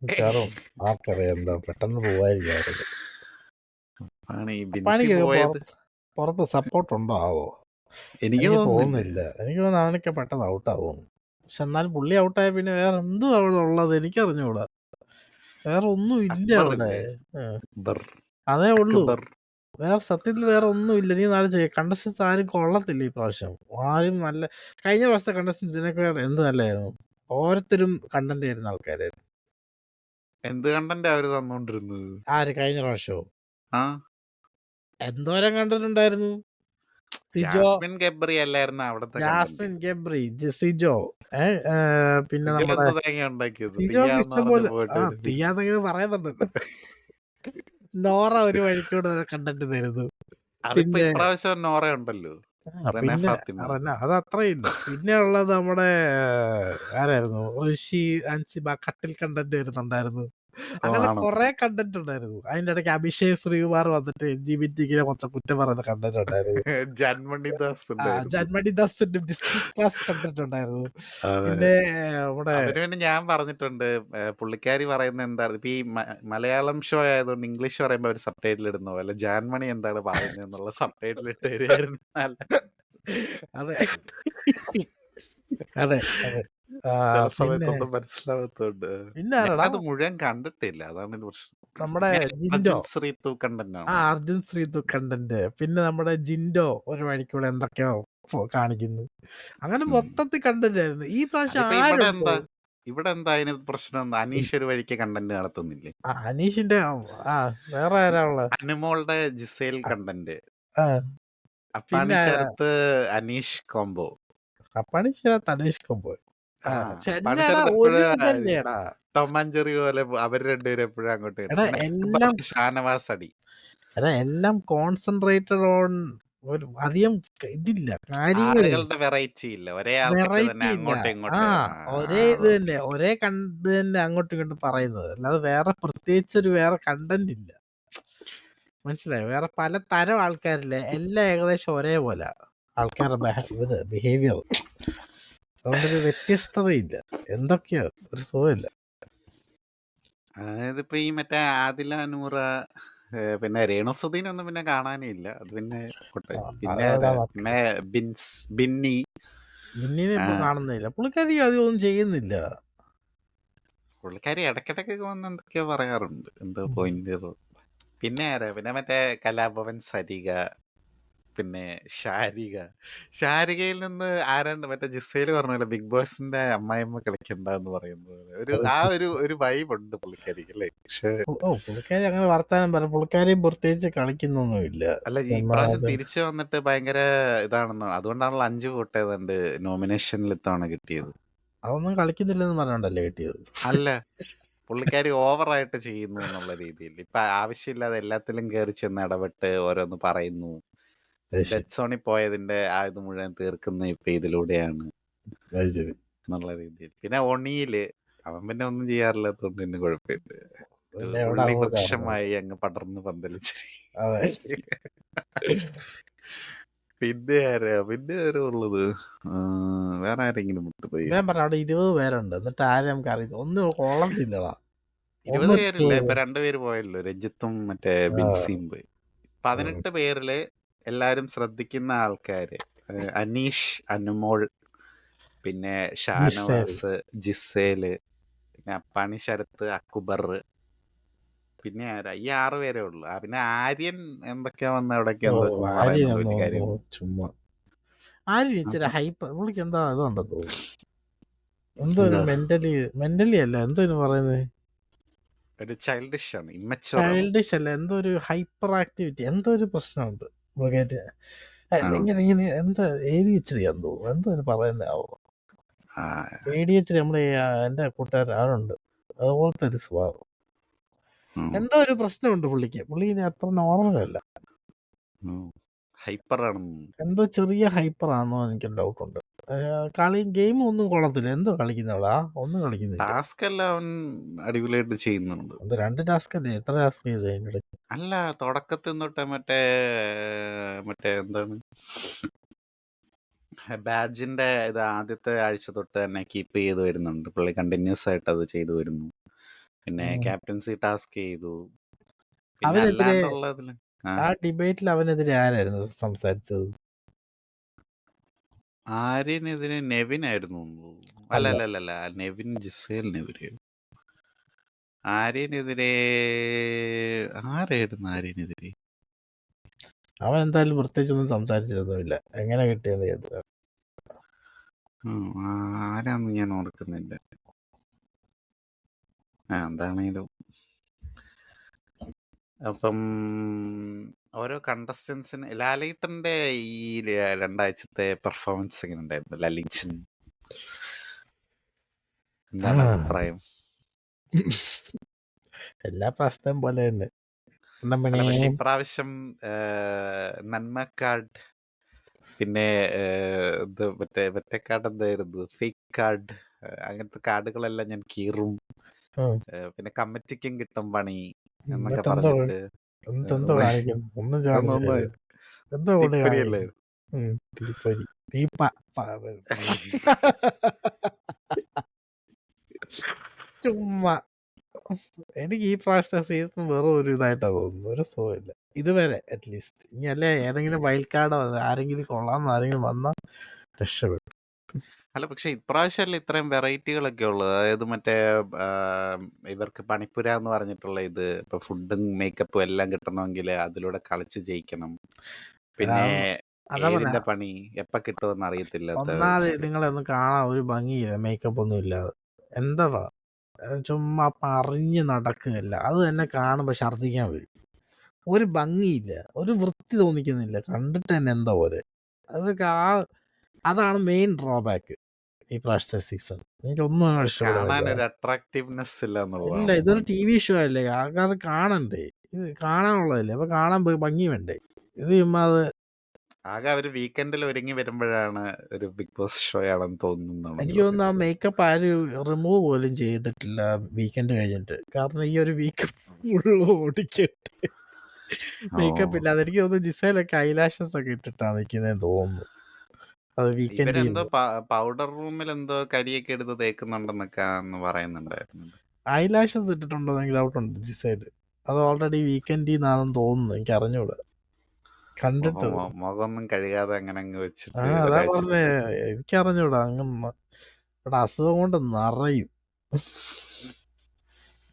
മിക്കവാറും ആർക്കറിയാം എന്താ പെട്ടെന്ന് പോവായിരിക്കും. പുറത്ത് സപ്പോർട്ട് ഉണ്ടോ ആവോ? എനിക്ക് തോന്നുന്നില്ല. എനിക്ക് തോന്നുന്നു അവനൊക്കെ പെട്ടെന്ന് ഔട്ടാവും. പക്ഷെ എന്നാലും പുള്ളി ഔട്ടായ പിന്നെ വേറെ എന്തും അവിടെ ഉള്ളത് എനിക്കറിഞ്ഞൂടാ. വേറെ ഒന്നും ഇല്ല അവിടെ. അതേ ഉള്ളൂ. വേറെ സത്യത്തിൽ വേറെ ഒന്നും ഇല്ല. നീ നാളെ കണ്ടസ്റ്റൻസ് ആരും കൊള്ളത്തില്ല ഈ പ്രാവശ്യം. ആരും നല്ല കഴിഞ്ഞ പ്രാവശ്യത്തെ കണ്ടസ്റ്റൻസിനൊക്കെ എന്ത് നല്ലായിരുന്നു. ഓരോരുത്തരും കണ്ടന്റ് ആയിരുന്ന ആൾക്കാരായിരുന്നു. എന്ത് കണ്ടന്റ് അവര് തന്നോണ്ടിരുന്നത്? ആര് കഴിഞ്ഞ പ്രാവശ്യമോ? എന്തോരം കണ്ടിട്ടുണ്ടായിരുന്നു. ജാസ്മിൻ ഗബ്രി അല്ലായിരുന്നു അവിടത്തെ ജാസ്മിൻ ഗബ്രി, സിജോ, പിന്നെ നമ്മുടെ തീയാന്നെങ്കിലും പറയുന്നുണ്ടല്ലോ. നോറ ഒരു വഴിക്കൂടെ കണ്ടന്റ് തരുന്നു. പിന്നെ ഇപ്രാവശ്യം നോറ ഉണ്ടല്ലോ. അത് അത്രയില്ല. പിന്നെ ഉള്ളത് നമ്മുടെ ആരായിരുന്നു, ഋഷി അൻസിബ കട്ടിൽ കണ്ടന്റ് വരുന്നുണ്ടായിരുന്നു. അങ്ങനെ കുറെ കണ്ടന്റ് ഉണ്ടായിരുന്നു. അതിന്റെ ഇടയ്ക്ക് അഭിഷേക് ശ്രീകുമാർ വന്നിട്ട് LGBT മൊത്തം കുറ്റം പറയുന്ന കണ്ടന്റ് ഉണ്ടായിരുന്നു. ജന്മണിദാസിന്റെ ബിസിനസ് ക്ലാസ് കണ്ടന്റ് ഉണ്ടായിരുന്നു. പിന്നെ നമ്മുടെ ഞാൻ പറഞ്ഞിട്ടുണ്ട്, പുള്ളിക്കാരി പറയുന്നത് എന്താണ് ഇപ്പൊ ഈ മലയാളം ഷോ ആയതുകൊണ്ട് ഇംഗ്ലീഷ് പറയുമ്പോ ഒരു സബ് ടൈറ്റിൽ ഇടുന്ന പോലെ ജാൻമണി എന്താണ് പറയുന്നത് എന്നുള്ള സബ് ടൈറ്റിൽ ഇട്ട് തരുമായിരുന്നു. അതെ അതെ അതെ. സമയത്തൊന്നും മനസ്സിലാവത്തോണ്ട് പിന്നെ അത് മുഴുവൻ കണ്ടിട്ടില്ല. അതാണ് പ്രശ്നം. നമ്മുടെ അർജുൻ ശ്രീതു കണ്ടന്റ്. അർജുൻ ശ്രീതു കണ്ടന്റ്. പിന്നെ നമ്മുടെ ജിൻഡോ ഒരു വഴിക്കൂടെ എന്തൊക്കെയോ കാണിക്കുന്നു. അങ്ങനെ മൊത്തത്തിൽ കണ്ടന്റ് ആയിരുന്നു ഈ പ്രാവശ്യം. ഇവിടെ എന്താ അതിന് പ്രശ്നം? അനീഷ് ഒരു വഴിക്ക് കണ്ടന്റ് നടത്തുന്നില്ലേ? അനീഷിന്റെ വേറെ ആരാ ഉള്ളത്? അനുമോളുടെ Gizele content. അപ്പാണി Sarath Aneesh combo. അപ്പാണി Sarath Aneesh combo. ടൊമാഞ്ചെറി പോലെ അവർ രണ്ടുപേരും എപ്പോഴും അങ്ങോട്ട് എല്ലാം ഷാനവാസ് അടി. എല്ലാം കോൺസെൻട്രേറ്റഡ് ഓൺ ഒരു അധികം ഇതില്ല, ആളുകളുടെ വെറൈറ്റി ഇല്ല. ഒരേ ഒരേ ഇത് തന്നെ, ഒരേ കണ്ട് തന്നെ അങ്ങോട്ടും ഇങ്ങോട്ടും പറയുന്നത്. അല്ലാതെ വേറെ പ്രത്യേകിച്ചൊരു വേറെ കണ്ടന്റ് ഇല്ല. മനസ്സിലായോ? വേറെ പല തരം ആൾക്കാരില്ലേ, എല്ലാം ഏകദേശം ഒരേപോലെ ആൾക്കാരുടെ ബിഹേവിയർ. അതുകൊണ്ടൊരു വ്യത്യസ്തതയില്ല. എന്തൊക്കെയോ ഒരു സുഖമില്ല. അതായത് ഇപ്പൊ ഈ മറ്റേ ആദില നൂറ പിന്നെ രേണുസുധീനൊന്നും പിന്നെ കാണാനേ ഇല്ല. അത് പിന്നെ പോട്ടെ. പിന്നെ അതെവിടാ ആരാ? നോക്കി. പിന്നെ ബിന്നി. മിന്നിനെ ആ, ഇപ്പൊ കാണുന്നില്ല. പുള്ളിക്കാരി അതൊന്നും ചെയ്യുന്നില്ല. പുള്ളിക്കാരി ഇടയ്ക്കിടയ്ക്കൊക്കെ വന്ന് എന്തൊക്കെയോ പറയാറുണ്ട്. എന്തോ ഉം. പോയിന്റ്. പിന്നെ ആരാ? പിന്നെ മറ്റേ കലാഭവൻ സരിക, പിന്നെ ഷാരിക. ഷാരികയിൽ നിന്ന് ആരാണ്ട് മറ്റേ ജിസയില് പറഞ്ഞല്ലോ ബിഗ് ബോസിന്റെ അമ്മായിമ്മ കളിക്കണ്ടെന്ന് പറയുന്നത്. അത് ഒരു വൈബ് ഉണ്ട് പുള്ളിക്കാരിക്ക് അല്ലേ? പക്ഷെ പുള്ളിക്കാരി അങ്ങനെ വർത്താനം പറയും. പുള്ളിക്കാരിയും പ്രത്യേകിച്ച് കളിക്കുന്നൊന്നുമില്ല. അല്ല, ഈ ചുമ്മാ പ്രാവശ്യം അത് തിരിച്ചു വന്നിട്ട് ഭയങ്കര ഇതാണെന്ന്. അതുകൊണ്ടാണല്ലോ 5 വോട്ട് ഏതാണ്ട് നോമിനേഷനിൽ ഇത്തവണ കിട്ടിയത്. അതൊന്നും കളിക്കുന്നില്ലെന്ന് പറഞ്ഞോണ്ടല്ലേ കിട്ടിയത്. അല്ല, പുള്ളിക്കാരി ഓവറായിട്ട് ചെയ്യുന്നു എന്നുള്ള രീതിയിൽ. ഇപ്പൊ ആവശ്യമില്ലാതെ എല്ലാത്തിലും കയറി ചെന്ന് ഇടപെട്ട് ഓരോന്ന് പറയുന്നു. അത് ശരി. ഡെഡ് സോണിൽ പോയതിന്റെ ആ ഇത് മുഴുവൻ തീർക്കുന്ന ഇപ്പൊ ഇതിലൂടെയാണ് അത് ശരി. എന്നുള്ള രീതിയിൽ. പിന്നെ ഒണിയില് അവൻ പിന്നെ ഒന്നും ചെയ്യാറില്ലാത്തതുകൊണ്ട് പിന്നെ കുഴപ്പമില്ല. പിന്നെ എവിടെ ഉള്ളി അങ്ങോട്ട് ഇറങ്ങും. വൃക്ഷമായി അങ്ങ് പടർന്ന് പന്തലിച്ച്. അതെ. പിന്നെ ആരാ ഉള്ളത്? വേറെ ആരെങ്കിലും വിട്ടുപോയി? ഞാൻ പറഞ്ഞ അവിടെ 20 പേരുണ്ട്. എന്നിട്ട് ആരും നമുക്ക് അറിയില്ല. ഒന്നും കൊള്ളത്തില്ലടാ. 20 ഒന്നും പേരില്ല. ഇപ്പൊ 2 പേര് പോയല്ലോ, രഞ്ജിത്തും മറ്റേ ബിൻസിയും പോയി. 18 പേരില് എല്ലാരും ശ്രദ്ധിക്കുന്ന ആൾക്കാര്: അനീഷ്, അനുമോൾ, പിന്നെ ജിസേൽ. ഷാനവാസ്, ജിസേല്, പിന്നെ അപ്പാണി ശരത്ത്, അക്ബർ, പിന്നെ ആരാ? ഈ 6 പേരേ ഉള്ളു. പിന്നെ ആര്യൻ എന്തൊക്കെയാ വന്ന് എവിടൊക്കെ എന്തൊക്കെ പറയുന്നുണ്ട്. വലിയ കാര്യം. ചുമ്മാ ആര്യൻ ഇച്ചിരി ഹൈപ്പ്. പുള്ളിക്ക് എന്താ ഇതുണ്ടെന്ന് തോന്നുന്നു. എന്തോ ഒരു എന്താ? മെന്റലി അല്ല, എന്തോ പറയുന്നത്, ഒരു ചൈൽഡിഷ് ആണ്, ഇമ്മച്ചുവർ ആണ്. ചൈൽഡിഷ് അല്ല, എന്തോ ഒരു ഹൈപ്പർ ആക്ടിവിറ്റി, എന്തോ ഒരു പ്രശ്നമുണ്ട് പുള്ളിക്കാരി. ആണോ? ഇങ്ങനെ എന്താ ADHD ആണെന്ന് തോന്നുന്നു. എന്തോ പറയുന്നതാവോ. ആ, ADHD നമ്മുടെ എൻ്റെ കൂട്ടുകാരൻ അവനുണ്ട്. അതുപോലത്തെ ഒരു സ്വഭാവം. എന്തോ ഒരു പ്രശ്നമുണ്ട് പുള്ളിക്ക്. പുള്ളി അത്ര നോർമലല്ല. ഹൈപ്പർ ആണെന്ന്. എന്തോ ചെറിയ ഹൈപ്പർ ആണെന്നോ എനിക്ക് ഡൗട്ടുണ്ട്. കളിയും ഗെയിമും ഒന്നും കൊള്ളത്തില്ല. എന്തോ കളിക്കുന്നവളാ, ഒന്നും കളിക്കുന്നില്ല. ടാസ്ക് എല്ലാം അവൻ അടിപൊളിയായിട്ട് ചെയ്യുന്നുണ്ട്. അത് 2 ടാസ്ക് അല്ലേ? എത്ര ടാസ്ക് ചെയ്ത് അതിൻ്റെ ഇടയ്ക്ക്? അല്ല, തുടക്കത്തിൽ തൊട്ട് മറ്റേ എന്താണ്, ബാഡ്ജിന്റെ ഇത് ആദ്യത്തെ ആഴ്ച തൊട്ട് തന്നെ കീപ്പ് ചെയ്ത് വരുന്നുണ്ട് പുള്ളി. കണ്ടിന്യൂസ് ആയിട്ട് അത് ചെയ്തു വരുന്നു. പിന്നെ ക്യാപ്റ്റൻസി ടാസ്ക് ചെയ്തു. പിന്നെ അവനെതിരെ അല്ലാണ്ടുള്ളതില് ആ ഡിബേറ്റിൽ അവനെതിരെ ആരായിരുന്നു സംസാരിച്ചത്? ആര്യനെതിരെ നെവിൻ ആയിരുന്നു. അല്ല, അല്ല, നെവിൻ ജിസേലിനെതിരെ. ആര്യനെതിരെ ആരായിരുന്നു? ആര്യനെതിരെ അവൻ എന്തായാലും പ്രത്യേകിച്ചൊന്നും സംസാരിച്ചിരുന്നില്ല. എങ്ങനെ കിട്ടിയെന്ന് ചെയ്തു. ആരാന്ന് ഞാൻ ഓർക്കുന്നില്ല. എന്താണേലും അപ്പം ഓരോ കണ്ടസ്റ്റൻസിന് ലാലേട്ടന്റെ ഈ 2 ആഴ്ചത്തെ പെർഫോമൻസ് എങ്ങനെ ഉണ്ടായിരുന്നു? ലലിച്ചൻ എന്താണ് അഭിപ്രായം? എല്ലാ പ്രാവശ്യത്തെയും പോലെ തന്നെ. അല്ല, പക്ഷെ ഇപ്രാവശ്യം നന്മ പിന്നെ ഇത് മറ്റേ കാർഡ് എന്തായിരുന്നു, ഫേക്ക് കാർഡ്, അങ്ങനത്തെ കാർഡുകളെല്ലാം ഞാൻ കീറും. പിന്നെ കമ്മിറ്റിക്കും കിട്ടും പണി എന്നൊക്കെ എന്നിട്ടെന്തോ പറഞ്ഞിട്ട് എന്തോ കാണിക്കുന്നു? ഒന്നും കാണിച്ചില്ല. ഒന്നും എന്തോ പുള്ളി തിപ്പരിയല്ലേ. കാണിക്കുന്നു? തീപ്പൊരി. ചുമ്മാ എനിക്ക് ഈ പ്രാവശ്യത്തെ സീസൺ വെറും ഒരു ഇതായിട്ടാ തോന്നുന്നു. ഒരു സുഖമില്ല ഇതുവരെ, അറ്റ്ലീസ്റ്റ്. ഇനി അല്ലേ ഏതെങ്കിലും വൈൽഡ് കാർഡോ ആരെങ്കിലും കൊള്ളാന്ന് ആരെങ്കിലും വന്നാൽ രക്ഷപ്പെടും. അല്ല, പക്ഷെ ഇപ്രാവശ്യമല്ലേ ഇത്രയും വെറൈറ്റികളൊക്കെ ഉള്ളത്. അതായത് മറ്റേ ഇവർക്ക് പണിപ്പുര എന്ന് പറഞ്ഞിട്ടുള്ള ഇത്, ഇപ്പൊ ഫുഡും മേക്കപ്പും എല്ലാം കിട്ടണമെങ്കിൽ അതിലൂടെ കളിച്ച് ജയിക്കണം. പിന്നെ അതാ പറഞ്ഞ, ഏഴിന്റെ പണി എപ്പ കിട്ടുമെന്ന് അറിയത്തില്ലാത്ത ഒന്നാതെ സ്ഥിതി. നിങ്ങളെ ഒന്നും കാണാൻ ഒരു ഭംഗിയില്ല, മേക്കപ്പ് ഒന്നും ഇല്ലാതെ. എന്താ ചുമ്മാ പറഞ്ഞ് നടക്കുകയല്ല. അത് തന്നെ കാണുമ്പോൾ ഛർദ്ദിക്കാൻ വരും. ഒരു ഭംഗിയില്ല, ഒരു വൃത്തി തോന്നിക്കുന്നില്ല, കണ്ടിട്ട് തന്നെ എന്താ പോലെ. അതൊക്കെ അതാണ് മെയിൻ ഡ്രോബാക്ക് ഈ പ്രാവശ്യത്തെ സീസൺ. എനിക്കൊന്നും ഇഷ്ടപ്പെടുന്നില്ല. കാണാൻ ഒരു അട്രാക്റ്റീവ്നെസ് ഇല്ല ഇല്ല, എന്നുള്ളതാണ്. ഇതൊരു TV ഷോ അല്ലേ, ആൾക്കാർ കാണണ്ടേ? ഇത് കാണാനുള്ളതല്ലേ, അപ്പൊ കാണാൻ ഭംഗി വേണ്ടേ? ഇത് ചുമ്മാ അത്. ആകെ അവര് വീക്കെൻഡിൽ ഒരുങ്ങി വരുമ്പോഴാണ് ഒരു ബിഗ് ബോസ് ഷോ ആണെന്ന് തോന്നുന്നു. എനിക്ക് തോന്നുന്നു ആ മേക്കപ്പ് ആരും റിമൂവ് പോലും ചെയ്തിട്ടില്ല വീക്കെൻഡ് കഴിഞ്ഞിട്ട്. കാരണം ഈ ഒരു വീക്ക് മുഴുവൻ ഓടിക്കട്ടെ മേക്കപ്പ് ഇല്ലാതെ. എനിക്ക് തോന്നുന്നു ജിസയിലൊക്കെ ഐലാഷസ് ഒക്കെ ഇട്ടിട്ടാണ് നിൽക്കുന്നതെന്ന് തോന്നുന്നു. അത് വീക്കെൻഡ് ഇവരെന്തോ ചെയ്യുന്നത്. പൗഡർ റൂമിൽ എന്തോ കരിയൊക്കെ എടുത്ത് തേക്കുന്നുണ്ടെന്നൊക്കെ അന്ന് പറയുന്നുണ്ടായിരുന്നു. ഐലാഷസ് ഇട്ടിട്ടുണ്ടോന്നെങ്കിൽ ഡൗട്ടുണ്ട് ജിസേല്. അത് ഓൾറെഡി വീക്കെൻഡിൽ നിന്നാണെന്ന് തോന്നുന്നു, എനിക്ക് അറിഞ്ഞൂടാ, കണ്ടിട്ടത്. മുഖമൊന്നും കഴുകാതെ അങ്ങനെ അങ്ങ് വെച്ചിട്ട് അതാ ഒരാഴ്ച പറഞ്ഞേ, എനിക്കറിഞ്ഞൂടാ. അങ്ങ് ഇവിടെ അസുഖം കൊണ്ട് നിറയും.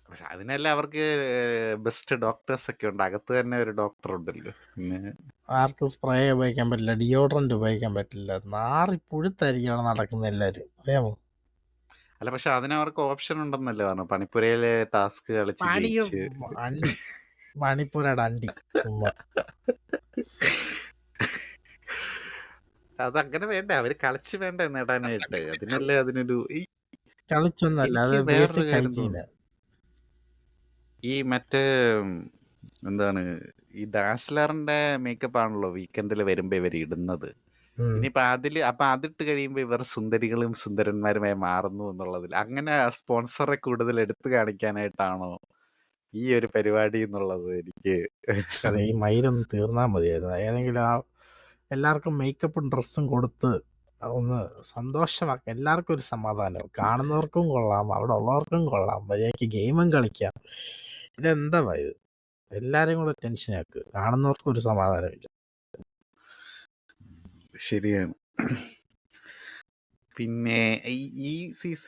പക്ഷെ അതിനെല്ലാം അവർക്ക് ബെസ്റ്റ് ഡോക്ടേഴ്സ് ഒക്കെ ഉണ്ട്. അകത്ത് തന്നെ ഒരു ഡോക്ടർ ഉണ്ടല്ലോ. പിന്നെ ആർക്കും സ്പ്രേ ഉപയോഗിക്കാൻ പറ്റില്ല, ഡിയോഡ്രന്റ് ഉപയോഗിക്കാൻ പറ്റില്ല. നാറി പുഴുത്തായിരിക്കും അവിടെ നടക്കുന്ന എല്ലാരും, അറിയാമോ? അല്ല, പക്ഷെ അതിനവർക്ക് ഓപ്ഷൻ ഉണ്ടെന്നല്ലേ പറഞ്ഞു. പണിപ്പുരയിലെ ടാസ്ക് കളിച്ച് പണിയും ജയിച്ച് അണ്ടി, മണിപ്പൂരയുടെ അണ്ടി ചുമ്മാ. അതങ്ങനെ വേണ്ടേ, അവര് കളിച്ച് വേണ്ടേ നേടാനായിട്ട്. അതിനല്ലേ അതിനൊരു കളിച്ചൊന്നല്ല, അത് എനിക്ക് വേറൊരു ബേസിക് കാര്യം ഹൈജീന്. തോന്നുന്നു. ഈ മറ്റേ എന്താണ്, ഈ ഡാസ്ലറിന്റെ മേക്കപ്പ് ആണല്ലോ വീക്കെൻഡിൽ വരുമ്പോ ഇവർ ഇടുന്നത്. ഇനിയിപ്പോ അതിട്ട് കഴിയുമ്പോ ഇവർ സുന്ദരികളും സുന്ദരന്മാരുമായി മാറുന്നു എന്നുള്ളതിൽ അങ്ങനെ സ്പോൺസറെ കൂടുതൽ എടുത്തു കാണിക്കാനായിട്ടാണോ ഈ ഒരു പരിപാടി എന്നുള്ളത് എനിക്ക് അതെ, ഈ മയിലൊന്ന് തീർന്നാ മതിയായിരുന്നു. ഏതെങ്കിലും എല്ലാവർക്കും മേക്കപ്പും ഡ്രസ്സും കൊടുത്ത് ഒന്ന് സന്തോഷമാക്കാം, എല്ലാവർക്കും ഒരു സമാധാനം. കാണുന്നവർക്കും കൊള്ളാം, അവിടെ ഉള്ളവർക്കും കൊള്ളാം, മര്യാദയ്ക്ക് ഗെയിമും കളിക്കാം. ഇതെന്താ ഇത്? എല്ലാരും കൂടെ ടെൻഷനാക്ക്, കാണുന്നവർക്കും ഒരു സമാധാനമില്ല. ശരിയാണ്. പിന്നെ ഈ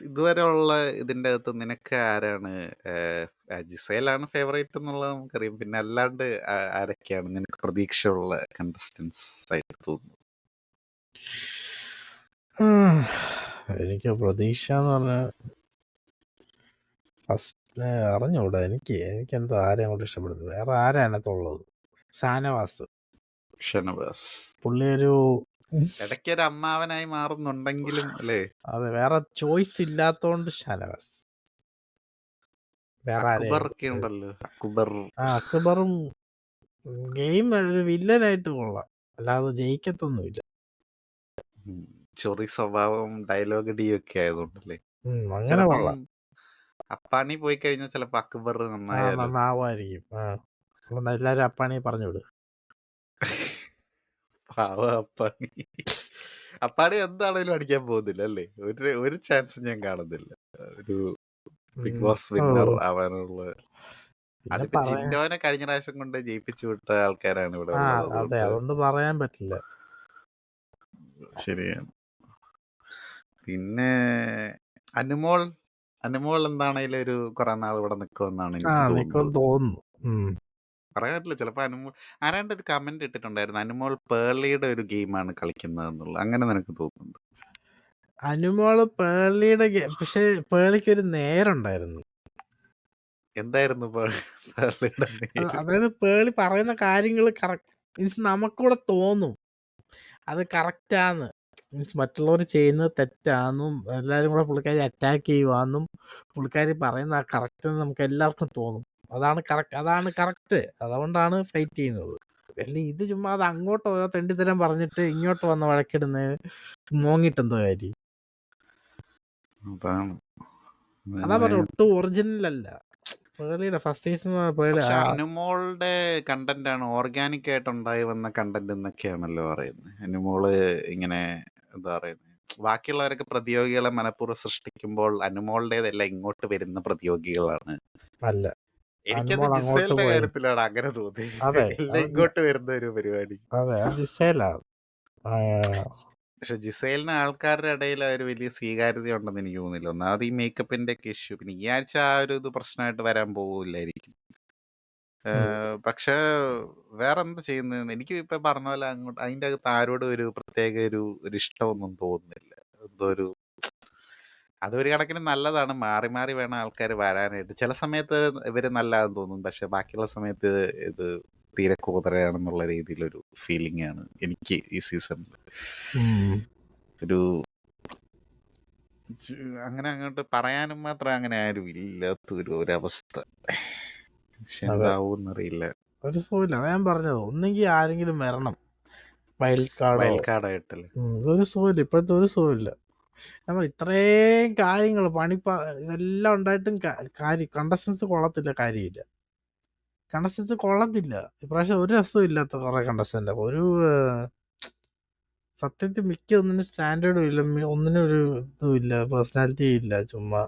ഇതുവരെയുള്ള ഇതിന്റെ അകത്ത് നിനക്ക് ആരാണ് ജിസേലാണ് ഫേവറേറ്റ് എന്നുള്ളത് നമുക്കറിയാം. പിന്നെ അല്ലാണ്ട് ആരൊക്കെയാണ് നിനക്ക് പ്രതീക്ഷയുള്ള കണ്ടസ്റ്റൻസ് ആയിട്ട് തോന്നുന്നു? എനിക്ക് പ്രതീക്ഷ എന്ന് പറഞ്ഞാൽ ഫസ്റ്റ് അറിഞ്ഞൂടാ. എനിക്കെന്തോ ആരെയും അങ്ങോട്ട് ഇഷ്ടപ്പെടുന്നത്. വേറെ ആരാ അതിനകത്തുള്ളത്? ഷാനവാസ്. ഷനവാസ് പുള്ളി ഒരു ഇടയ്ക്കൊരു അമ്മാവനായി മാറുന്നുണ്ടെങ്കിലും അല്ലേ. അതെ, വേറെ ചോയ്സ് ഇല്ലാത്തോണ്ട് ഷാനവാസ്. വേറെ അക്ബർ ആരെയും ഒക്കെ ഉണ്ടല്ലോ. അക്ബർ അക്ബറും ഗെയിം ഒരു വില്ലനായിട്ട് കൊള്ളാം, അല്ലാതെ ജയിക്കത്തൊന്നുമില്ല. ചൊറി സ്വഭാവം ഡയലോഗ് അടിയൊക്കെ ആയതുകൊണ്ടല്ലേ. അങ്ങനെ ചിലപ്പം കൊള്ളാം. അപ്പാണി പോയി കഴിഞ്ഞാൽ ചിലപ്പോ അക്ബർ നന്നായാലോ. നന്നാവുമായിരിക്കും. അതുകൊണ്ട് എല്ലാരും അപ്പാണിയെ പറഞ്ഞു വിടും. പാവ അപ്പാണി. അപ്പാണി എന്താണേലും അടിക്കാൻ പോകുന്നില്ല അല്ലേ. ഒരു ചാൻസ് ഞാൻ കാണുന്നില്ല ഒരു ബിഗ് ബോസ് വിന്നർ ആവാനുള്ള. പിന്നെ അതിപ്പോ ജിൻഡോനെ കഴിഞ്ഞ പ്രാവശ്യം കൊണ്ട് ജയിപ്പിച്ചു വിട്ട ആൾക്കാരാണ് ഇവിടെ ഉള്ളത്. അതെ, അതുകൊണ്ട് പറയാൻ പറ്റില്ല. ശരിയാണ്. പിന്നെ അനുമോൾ എന്താണേലും ഒരു കുറെ നാൾ ഇവിടെ നിൽക്കുമെന്നാണ് എനിക്ക് തോന്നുന്നത്. തോന്നുന്നു. പറയാൻ പറ്റില്ല. ചിലപ്പോ അനുമോൾ ആരാണ്ട് ഒരു കമന്റ് ഇട്ടിട്ടുണ്ടായിരുന്നു, അനുമോൾ പേർലിയുടെ ഒരു ഗെയിമാണ് കളിക്കുന്നത് എന്നുള്ളത്. അങ്ങനെ നിനക്ക് തോന്നുന്നുണ്ട്? അനുമോള് പേളിയുടെ പക്ഷെ പേളിക്ക് ഒരു നേരുണ്ടായിരുന്നു. എന്തായിരുന്നു പേർലിയുടെ നേര്? അതായത് പേളി പറയുന്ന കാര്യങ്ങൾ കറക്റ്റ് മീൻസ് നമുക്കൂടെ തോന്നും അത് കറക്റ്റാന്ന്. മീൻസ് മറ്റുള്ളവർ ചെയ്യുന്നത് തെറ്റാന്നും എല്ലാവരും കൂടെ പുള്ളിക്കാരി അറ്റാക്ക് ചെയ്യുവാന്നും പുള്ളിക്കാരി പറയുന്ന കറക്റ്റ് നമുക്ക് എല്ലാവർക്കും തോന്നും. അതാണ് കറക്റ്റ്. അതുകൊണ്ടാണ് ഫൈറ്റ് ചെയ്യുന്നത്. അല്ല ഇത് ചുമ്മാ അത് അങ്ങോട്ട് ഓരോ തെണ്ടിത്തരം പറഞ്ഞിട്ട് ഇങ്ങോട്ട് വന്ന് വഴക്കിടുന്നത് മോങ്ങിട്ടെന്തോ കാര്യം. അതാ പറഞ്ഞ ഒട്ടും ഒറിജിനൽ അല്ല പേളിയുടെ ഫസ്റ്റ് സീസൺ. പക്ഷെ അനുമോളുടെ കണ്ടന്റ് ആണ് ഓർഗാനിക് ആയിട്ട് ഉണ്ടായി വന്ന കണ്ടന്റ് എന്നൊക്കെയാണല്ലോ പറയുന്നത്. അനുമോള് ഇങ്ങനെ എന്താ പറയുന്നത്, ബാക്കിയുള്ളവരൊക്കെ പ്രതിയോഗികളെ മനഃപൂർവ്വം സൃഷ്ടിക്കുമ്പോൾ അനുമോളുടേതെല്ലാം ഇങ്ങോട്ട് വരുന്ന പ്രതിയോഗികളാണ്. അല്ല, എനിക്കത് ജിസേലിന്റെ കാര്യത്തിലാണ് അങ്ങനെ തോന്നിയത്. എല്ലാം ഇങ്ങോട്ട് വരുന്ന ഒരു പരിപാടി. അതെ, ജിസേലാ. പക്ഷെ ജിസേലിന് ആൾക്കാരുടെ ഇടയിൽ ഒരു വലിയ സ്വീകാര്യത ഉണ്ടെന്ന് എനിക്ക് തോന്നുന്നില്ല. ഒന്നാമത് ഈ മേക്കപ്പിന്റെ ഒക്കെ ഇഷ്യൂ. പിന്നെ ഈ ആഴ്ച ആ ഒരു ഇത് പ്രശ്നമായിട്ട് വരാൻ പോവില്ലായിരിക്കും. പക്ഷെ വേറെ എന്ത് ചെയ്യുന്നത് എനിക്ക് ഇപ്പൊ പറഞ്ഞ പോലെ അങ്ങോട്ട് അതിന്റെ അകത്ത് ആരോടും ഒരു പ്രത്യേക ഒരു ഇഷ്ടമൊന്നും തോന്നുന്നില്ല. എന്തോ ഒരു അതൊരു കണക്കിന് നല്ലതാണ്. മാറി മാറി വേണം ആൾക്കാർ വരാനായിട്ട്. ചില സമയത്ത് ഇവര് നല്ലതാന്ന് തോന്നും, പക്ഷെ ബാക്കിയുള്ള സമയത്ത് ഇത് തീരെ കൂതറയാണെന്നുള്ള രീതിയിലൊരു ഫീലിംഗ് ആണ് എനിക്ക് ഈ സീസണിൽ. ഒരു അങ്ങനെ അങ്ങോട്ട് പറയാനും മാത്രം അങ്ങനെ ആരും ഇല്ലാത്തൊരു ഒരവസ്ഥ. പക്ഷെ എന്താവൂന്നറിയില്ല. ഒരു സുഖമില്ല, ഞാൻ പറഞ്ഞത്. ഒന്നെങ്കിൽ ആരെങ്കിലും വരണം വൈൽഡ് കാർഡായിട്ടല്ലേ. ഒരു സുഖമില്ല, ഇപ്പോഴത്തെ ഒരു സുഖമില്ല. നമ്മൾ ഇത്രയും കാര്യങ്ങൾ ഇതെല്ലാം ഉണ്ടായിട്ടും കണ്ടസ്റ്റൻസ് കൊള്ളത്തില്ല. കാര്യമില്ല, കണ്ടസ്റ്റൻസ് കൊള്ളത്തില്ല. ഇപ്രാവശ്യം ഒരു രസവും ഇല്ലാത്ത കുറെ കണ്ടസ്റ്റന്റ്. ഒരു സത്യത്തിൽ മിക്ക ഒന്നിനും സ്റ്റാൻഡേർഡും ഇല്ല, ഒന്നിനും ഒരു ഇതും ഇല്ല, പേഴ്സണാലിറ്റി ഇല്ല, ചുമ്മാ.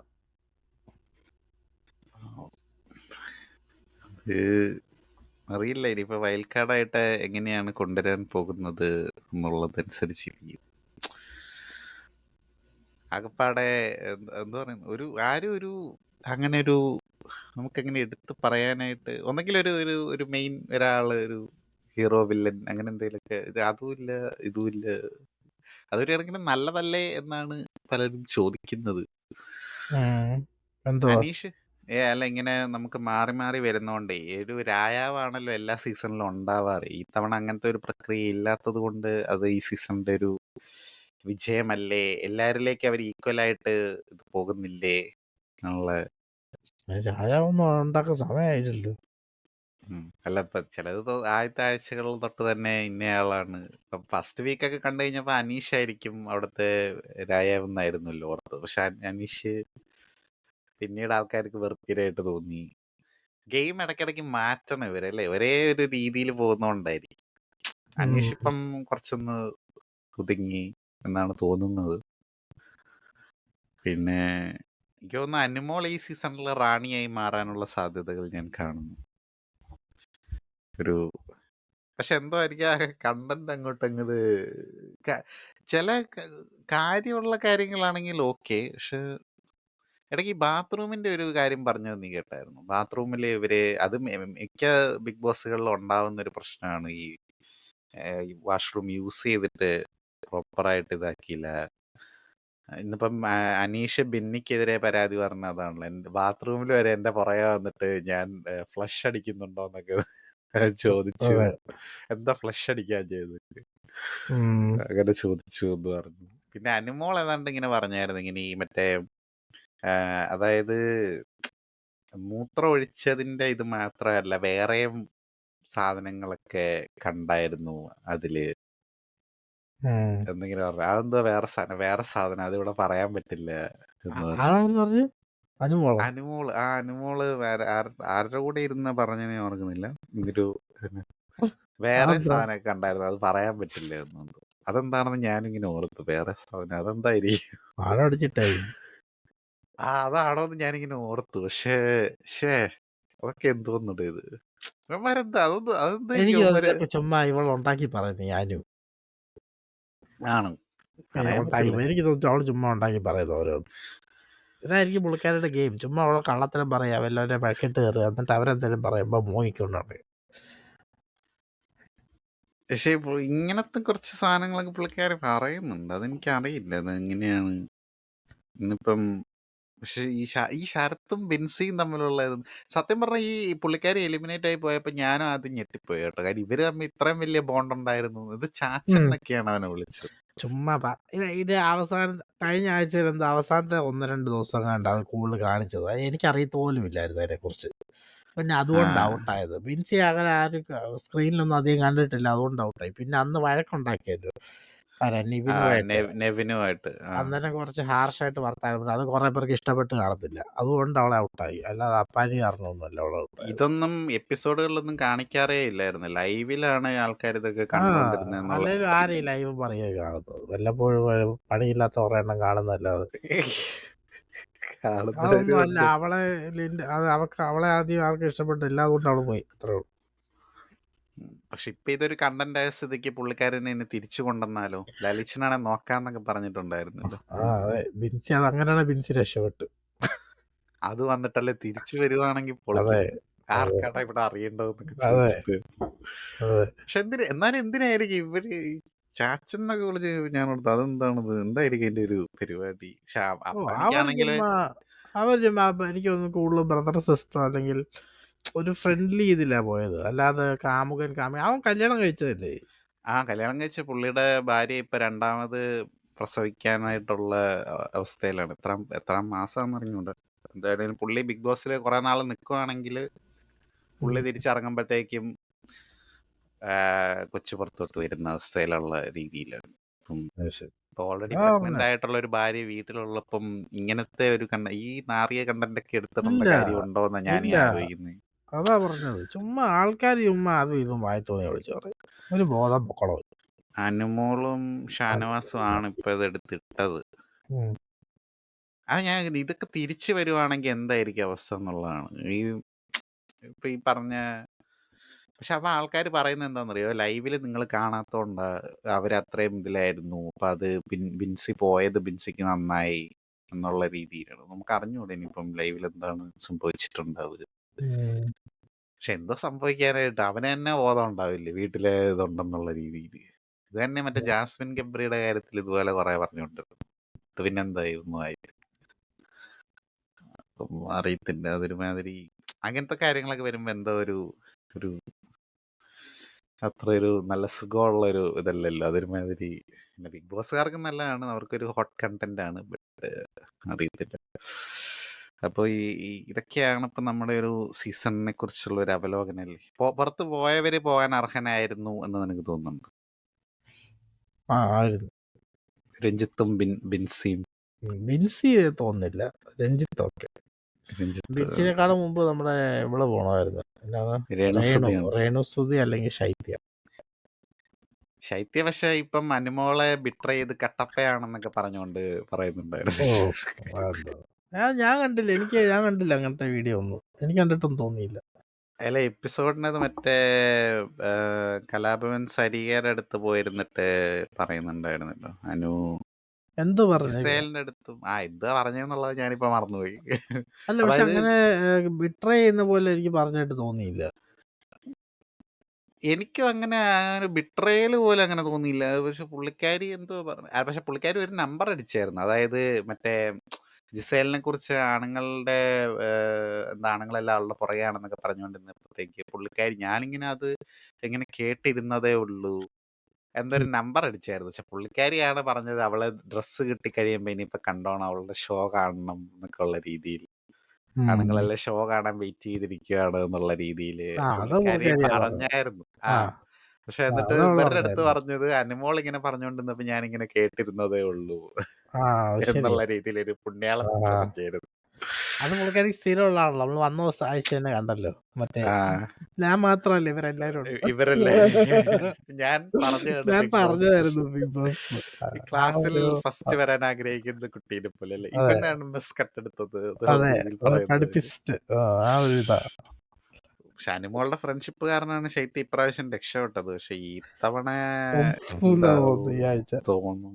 അറിയില്ല ഇനിയിപ്പോ വൈൽഡ് കാർഡായിട്ട് എങ്ങനെയാണ് കൊണ്ടുവരാൻ പോകുന്നത് എന്നുള്ളതനുസരിച്ചിരിക്കും. ആകപ്പാടെ എന്താ പറയുന്നത്, ആരും അങ്ങനെ ഒരു നമുക്കെങ്ങനെ എടുത്ത് പറയാനായിട്ട് ഒന്നെങ്കിൽ ഒരു മെയിൻ ഒരാള്, ഒരു ഹീറോ വില്ലൻ അങ്ങനെ എന്തെങ്കിലുമൊക്കെ. അതുമില്ല ഇതുമില്ല. അതൊരു കണക്കിന് നല്ലതല്ലേ എന്നാണ് പലരും ചോദിക്കുന്നത്. എന്തുവാ? അനീഷ് അല്ല, ഇങ്ങനെ നമുക്ക് മാറി മാറി വരുന്നോണ്ടേ ഒരു രായാവാണല്ലോ എല്ലാ സീസണിലും ഉണ്ടാവാറ്. ഈ തവണ അങ്ങനത്തെ ഒരു പ്രക്രിയ ഇല്ലാത്തത് കൊണ്ട് അത് ഈ സീസണിന്റെ ഒരു വിജയമല്ലേ, എല്ലാരിലേക്ക് അവർ ഈക്വലായിട്ട് ഇത് പോകുന്നില്ലേ എന്നുള്ള. രാജാവൊന്നും ഉണ്ടാക്കാൻ സമയമായില്ലല്ലോ. അല്ല, ഇപ്പൊ ചിലത് ആദ്യത്തെ ആഴ്ചകൾ തൊട്ട് തന്നെ ഇന്നയാളാണ്. ഇപ്പൊ ഫസ്റ്റ് വീക്കൊക്കെ കണ്ടു കഴിഞ്ഞപ്പോ അനീഷ് ആയിരിക്കും അവിടുത്തെ രായാവെന്നായിരുന്നല്ലോ ഓർത്തത്. പക്ഷെ അനീഷ് പിന്നീട് ആൾക്കാർക്ക് വെറുപ്പിരായിട്ട് തോന്നി. ഗെയിം ഇടയ്ക്കിടയ്ക്ക് മാറ്റണം ഇവരല്ലേ, ഒരേ ഒരു രീതിയിൽ പോകുന്നോണ്ടായിരിക്കും. അനീഷ് ഇപ്പം കുറച്ചൊന്ന് ഒതുങ്ങി എന്നാണ് തോന്നുന്നത്. പിന്നെ എനിക്ക് തോന്നുന്നു അനുമോൾ ഈ സീസണിൽ റാണിയായി മാറാനുള്ള സാധ്യതകൾ ഞാൻ കാണുന്നു. പക്ഷെ എന്തോ എനിക്ക് ആ കണ്ടന്റ് അങ്ങോട്ടങ്ങത് ചില കാര്യമുള്ള കാര്യങ്ങളാണെങ്കിൽ ഓക്കെ. പക്ഷെ ഇടയ്ക്ക് ഈ ബാത്റൂമിന്റെ ഒരു കാര്യം പറഞ്ഞത് നീ കേട്ടായിരുന്നു? ബാത്റൂമിൽ അത് മിക്ക ബിഗ് ബോസുകളിലും ഉണ്ടാവുന്ന ഒരു പ്രശ്നമാണ്. ഈ വാഷ്റൂം യൂസ് ചെയ്തിട്ട് പ്രോപ്പറായിട്ട് ഇതാക്കിയില്ല. ഇന്നിപ്പം അനീഷ് ബിന്നിക്കെതിരെ പരാതി പറഞ്ഞ അതാണല്ലോ, എന്റെ ബാത്റൂമിൽ വരെ എന്റെ പുറകെ വന്നിട്ട് ഞാൻ ഫ്ലഷ് അടിക്കുന്നുണ്ടോ എന്നൊക്കെ ചോദിച്ചു. എന്താ ഫ്ലഷ് അടിക്കാൻ ചെയ്തത് അങ്ങനെ ചോദിച്ചു എന്ന് പറഞ്ഞു. പിന്നെ അനുമോൾ ഏതാണ്ട് ഇങ്ങനെ പറഞ്ഞായിരുന്നു, ഇങ്ങനെ ഈ മറ്റേ അതായത് മൂത്രം ഒഴിച്ചതിന്റെ ഇത് മാത്രമല്ല, വേറെയും സാധനങ്ങളൊക്കെ കണ്ടായിരുന്നു അതില് എന്നിങ്ങനെ പറഞ്ഞു. അതെന്തോ വേറെ സാധനം, അതിവിടെ പറയാൻ പറ്റില്ല എന്ന് പറഞ്ഞു. അനുമോള് ആരുടെ കൂടെ ഇരുന്ന പറഞ്ഞ ഞാൻ ഓർക്കുന്നില്ല. ഒരു വേറെ സാധനം കണ്ടായിരുന്നു, അത് പറയാൻ പറ്റില്ല എന്നുണ്ട്. അതെന്താണെന്ന് ഞാനിങ്ങനെ ഓർത്തു. വേറെ സാധനം അതെന്തായിരിക്കും? അതാണോന്ന് ഞാനിങ്ങനെ ഓർത്തു. പക്ഷേ അതൊക്കെ എന്തോന്നുണ്ട് ഇത്. അതെന്താ എനിക്ക് ചുമ്മാ ഇവൾ ഉണ്ടാക്കി പറയുന്നത് ഞാനും ആണ് പറയാൻ പറ്റില്ല. എനിക്ക് തോന്നുന്നു അവള് ചുമ്മാ ഉണ്ടാക്കി പറയുന്നത് ഓരോന്ന്. ഇതായിരിക്കും പുള്ളിക്കാരുടെ ഗെയിം. ചുമ്മാ അവളെ കള്ളത്തിലും പറയാം, എല്ലാവരും പഴക്കിട്ട് കയറുക, എന്നിട്ട് അവരെന്തെങ്കിലും പറയുമ്പോ മോഹിക്കൊണ്ട്. പക്ഷെ ഇങ്ങനത്തെ കുറച്ച് സാധനങ്ങളൊക്കെ പുള്ളിക്കാര് പറയുന്നുണ്ട്. അതെനിക്കറിയില്ല അത് എങ്ങനെയാണ്. ഇന്നിപ്പം പക്ഷെ ഈ ശരത്തും ബിൻസിയും തമ്മിലുള്ള സത്യം പറഞ്ഞാൽ ഈ പുള്ളിക്കാരി എലിമിനേറ്റ് ആയി പോയപ്പോ ഞാനും ആദ്യം ഞെട്ടിപ്പോയി കേട്ടോ. കാര്യം ഇവര് തമ്മിൽ ഇത്രയും വലിയ ബോണ്ട് ഉണ്ടായിരുന്നു. ഇത് ചാച്ചൻ എന്നൊക്കെയാണ് അവനെ വിളിച്ചത്. ചുമ്മാ ഇത് അവസാനം കഴിഞ്ഞ ആഴ്ചയിൽ എന്താ അവസാനത്തെ 1-2 ദിവസം കണ്ട അത് കൂടുതൽ കാണിച്ചത്. എനിക്കറിയത്ത് പോലും ഇല്ലായിരുന്നു അതിനെക്കുറിച്ച്. പിന്നെ അതുകൊണ്ട് ഔട്ടായത്. ബിൻസി അങ്ങനെ ആരും സ്ക്രീനിലൊന്നും അധികം കണ്ടിട്ടില്ല, അതുകൊണ്ട് ഔട്ടായി. പിന്നെ അന്ന് വഴക്കുണ്ടാക്കിയല്ലോ നെവിനുമായിട്ട്. അന്നേരം കുറച്ച് ഹാർഷായിട്ട് വർത്താനം, അത് കുറെ പേർക്ക് ഇഷ്ടപ്പെട്ട് കാണത്തില്ല, അതുകൊണ്ട് അവളെ ഔട്ടായി. അല്ലാതെ അപ്പാനി കാരണമൊന്നുമല്ല അവളെ ഔട്ടായി. ഇതൊന്നും എപ്പിസോഡുകളിലൊന്നും കാണിക്കാറേ ഇല്ലായിരുന്നു. ലൈവിലാണ് ആൾക്കാർ ഇതൊക്കെ കണ്ടുകൊണ്ടിരുന്നത്. അല്ലെങ്കിൽ ആരെയും ലൈവ് പറയുക കാണുന്നത്, വല്ലപ്പോഴും പണിയില്ലാത്ത കുറെ എണ്ണം കാണുന്നല്ലാതെ. അതൊന്നും അല്ല, അവളെ ആദ്യം ആർക്കും ഇഷ്ടപ്പെട്ടില്ല, അതുകൊണ്ട് അവള് പോയി, അത്രേ ഉള്ളൂ. പക്ഷെ ഇപ്പൊ ഇതൊരു കണ്ടന്റ് ആയ സ്ഥിതിക്ക് പുള്ളിക്കാരനെ ഇനി തിരിച്ചു കൊണ്ടുവന്നാലോ? ലലിച്ചനാണെ നോക്കാന്നൊക്കെ പറഞ്ഞിട്ടുണ്ടായിരുന്നല്ലോ. അതെ, ബിൻസി അത് അങ്ങനെയാണ് ബിൻസി രക്ഷപ്പെട്ട്. അത് വന്നിട്ടല്ലേ തിരിച്ചു വരുവാണെങ്കിൽ ആർക്കാട്ടാ ഇവിടെ അറിയേണ്ടതെന്നൊക്കെ ചോദിച്ചിട്ട്. പക്ഷെ എന്നാലും എന്തിനായിരിക്കും ഇവര് ചാച്ചെന്നൊക്കെ വിളിച്ച് ഞാൻ ഓർത്ത് അതെന്താണത്, എന്തായിരിക്കും എന്റെ ഒരു പരിപാടി? പക്ഷെ അപ്പാണെങ്കില് അവർ ചുമ്മാ എനിക്ക് തോന്നുന്നു കൂടുതൽ ബ്രദർ സിസ്റ്റർ അല്ലെങ്കിൽ ഒരു ഫ്രണ്ട്ലി ഇതിലാ പോയത്, അല്ലാതെ അവൻ കല്യാണം കഴിച്ചതല്ലേ. കല്യാണം കഴിച്ച പുള്ളിയുടെ ഭാര്യ ഇപ്പൊ രണ്ടാമത് പ്രസവിക്കാനായിട്ടുള്ള അവസ്ഥയിലാണ്. എത്രാം മാസം അറിഞ്ഞൂടെ. എന്തായാലും പുള്ളി ബിഗ് ബോസിൽ കുറെ നാൾ നിൽക്കുവാണെങ്കിൽ പുള്ളി തിരിച്ചിറങ്ങുമ്പോഴത്തേക്കും കൊച്ചു പുറത്തോട്ട് വരുന്ന അവസ്ഥയിലുള്ള രീതിയിലാണ്. ഓൾറെഡി പ്രഗ്നന്റ് ആയിട്ടുള്ള ഒരു ഭാര്യ വീട്ടിലുള്ളപ്പം ഇങ്ങനത്തെ ഒരു ഈ നാറിയ കണ്ടന്റ് ഒക്കെ എടുത്തിടേണ്ട കാര്യമുണ്ടോന്നാ ഞാൻ ആലോചിക്കുന്നത്. അതാ പറഞ്ഞത്, ചുമ്മാ ആൾക്കാർ ചുമ്മാ അതും ഇതും വായി തോന്നി വിളിച്ചു പറയും. ഒരു ബോധം പൊക്കണം. അനുമോളും ഷാനവാസും ആണ് മതി. ഇപ്പൊ ഇതെടുത്തിട്ടത്. ഉം. ഞാൻ ഇതൊക്കെ തിരിച്ചു വരുവാണെങ്കിൽ എന്തായിരിക്കും അവസ്ഥ എന്നുള്ളതാണ്. ഇപ്പൊ ഈ പറഞ്ഞ പക്ഷെ അപ്പൊ ആൾക്കാർ പറയുന്നത് എന്താണെന്നറിയോ, ലൈവില് നിങ്ങൾ കാണാത്തോണ്ടാ അവരത്രയും ഇതിലായിരുന്നു, അപ്പൊ അത് ബിൻസി പോയത് ബിൻസിക്ക് നന്നായി എന്നുള്ള രീതിയിലാണ്. നമുക്ക് അറിഞ്ഞൂടെ ഇനിയിപ്പം ലൈവിൽ എന്താണ് സംഭവിച്ചിട്ടുണ്ടാവുക. ഉം. പക്ഷെ എന്തോ സംഭവിക്കാനായിട്ട് അവന് തന്നെ ബോധം ഉണ്ടാവില്ലേ വീട്ടിലെ ഇതുണ്ടെന്നുള്ള രീതിയിൽ. ഇത് തന്നെ മറ്റേ ജാസ്മിൻ ഗബ്രിയുടെ കാര്യത്തിൽ ഇതുപോലെ കുറെ പറഞ്ഞുകൊണ്ടിരുന്നു. ഇത് പിന്നെന്തായി ഒന്നും ആയി അറിയത്തില്ല. അതൊരുമാതിരി അങ്ങനത്തെ കാര്യങ്ങളൊക്കെ വരുമ്പോ എന്തോ ഒരു ഒരു അത്ര ഒരു നല്ല സുഖമുള്ള ഒരു ഇതല്ലല്ലോ. അതൊരുമാതിരി പിന്നെ ബിഗ് ബോസുകാർക്ക് നല്ലതാണ്, അവർക്കൊരു ഹോട്ട് കണ്ടന്റ് ആണ്. ബട്ട് അറിയത്തില്ല. അപ്പോൾ ഇതൊക്കെയാണ് ഇപ്പം നമ്മുടെ ഒരു സീസണിനെ കുറിച്ചുള്ള ഒരു അവലോകനല്ലേ. പുറത്ത് പോയവര് പോകാൻ അർഹനായിരുന്നു എന്ന് നിനക്ക് തോന്നുന്നുണ്ട്? ആയിരുന്നു. രഞ്ജിത്തും ബിൻസിയും. ബിൻസി തോന്നുന്നില്ല. രഞ്ജിത്ത് ഓക്കെ. രഞ്ജിത്ത്, ബിൻസിനെക്കാളും മുമ്പ് നമ്മുടെ ഇവിടെ പോണമായിരുന്നു. രേണുസുതിയാണ്. രേണുസുതി അല്ലെങ്കിൽ ശൈത്യ. പക്ഷെ ഇപ്പം അനുമോളെ ബിട്രേ ചെയ്ത് കട്ടപ്പയാണെന്നൊക്കെ പറഞ്ഞുകൊണ്ട് പറയുന്നുണ്ടായിരുന്നു. ഞാൻ കണ്ടില്ല. ഞാൻ കണ്ടില്ല അങ്ങനത്തെ വീഡിയോ ഒന്നും. എനിക്ക് കണ്ടിട്ടൊന്നും തോന്നിയില്ല. അല്ല, എപ്പിസോഡിനത് മറ്റേ കലാഭവൻ സരികയുടെ അടുത്ത് പോയിരുന്നിട്ട് പറയുന്നുണ്ടായിരുന്നല്ലോ അനു. എന്ത് പറഞ്ഞു? ജിസേലിന്റെ അടുത്തും എന്താ പറഞ്ഞെന്നുള്ളത് ഞാനിപ്പോ മറന്നുപോയി. അല്ല, പക്ഷെ അങ്ങനെ ബിട്രേ ചെയ്യുന്ന പോലെ എനിക്ക് പറഞ്ഞിട്ട് തോന്നിയില്ല. എനിക്കും അങ്ങനെ ബിട്രയൽ പോലെ അങ്ങനെ തോന്നിയില്ല. പക്ഷെ പുള്ളിക്കാരി എന്തോ പറഞ്ഞു. പക്ഷെ പുള്ളിക്കാരി ഒരു നമ്പർ അടിച്ചായിരുന്നു. അതായത് മറ്റേ ജിസേലിനെ കുറിച്ച് ആണുങ്ങളുടെ എന്താ ആണുങ്ങളെല്ലാം അവളുടെ പുറകെയാണെന്നൊക്കെ പറഞ്ഞുകൊണ്ടിരുന്നപ്പോഴത്തേക്ക് പുള്ളിക്കാരി ഞാനിങ്ങനെ അത് എങ്ങനെ കേട്ടിരുന്നതേ ഉള്ളൂ എന്തൊരു നമ്പർ അടിച്ചായിരുന്നു. പക്ഷെ പുള്ളിക്കാരിയാണ് പറഞ്ഞത് അവളെ ഡ്രസ്സ് കിട്ടി കഴിയുമ്പോ ഇനിയിപ്പൊ കണ്ടോണം അവളുടെ ഷോ കാണണം എന്നൊക്കെ ഉള്ള രീതിയിൽ. ആണുങ്ങളെല്ലാം ഷോ കാണാൻ വെയിറ്റ് ചെയ്തിരിക്കുകയാണ് എന്നുള്ള രീതിയിൽ പുള്ളിക്കാരി പറഞ്ഞായിരുന്നു. പക്ഷെ എന്നിട്ട് ഇവരുടെ അടുത്ത് പറഞ്ഞത് അനുമോൾ ഇങ്ങനെ പറഞ്ഞുകൊണ്ടിരുന്നപ്പോ ഞാനിങ്ങനെ കേട്ടിരുന്നതേ ഉള്ളൂ എന്നുള്ള രീതിയിൽ ഒരു പുണ്യാളം പറഞ്ഞായിരുന്നു. അത് പുള്ളിക്കാരി സ്ഥിരമുള്ള ആണല്ലോ. നമ്മള് വന്ന ദിവസം ആഴ്ച തന്നെ കണ്ടല്ലോ. മറ്റേ ഞാൻ മാത്രമല്ല, ഇവരെല്ലാരും ഇവരല്ലേ ഞാൻ പറഞ്ഞതായിരുന്നു ബിഗ് ബോസ്. ക്ലാസ്സിൽ ഫസ്റ്റ് വരാൻ ആഗ്രഹിക്കുന്ന കുട്ടീനെ പോലെ അല്ലേ ഇവനാണ് മിസ് കട്ടെടുത്തത്. പക്ഷെ അനുമോളുടെ ഫ്രണ്ട്ഷിപ്പ് കാരണമാണ് ശൈത്യ ഇപ്രാവശ്യം രക്ഷപ്പെട്ടത്. പക്ഷെ ഈ തവണ തോന്നുന്നു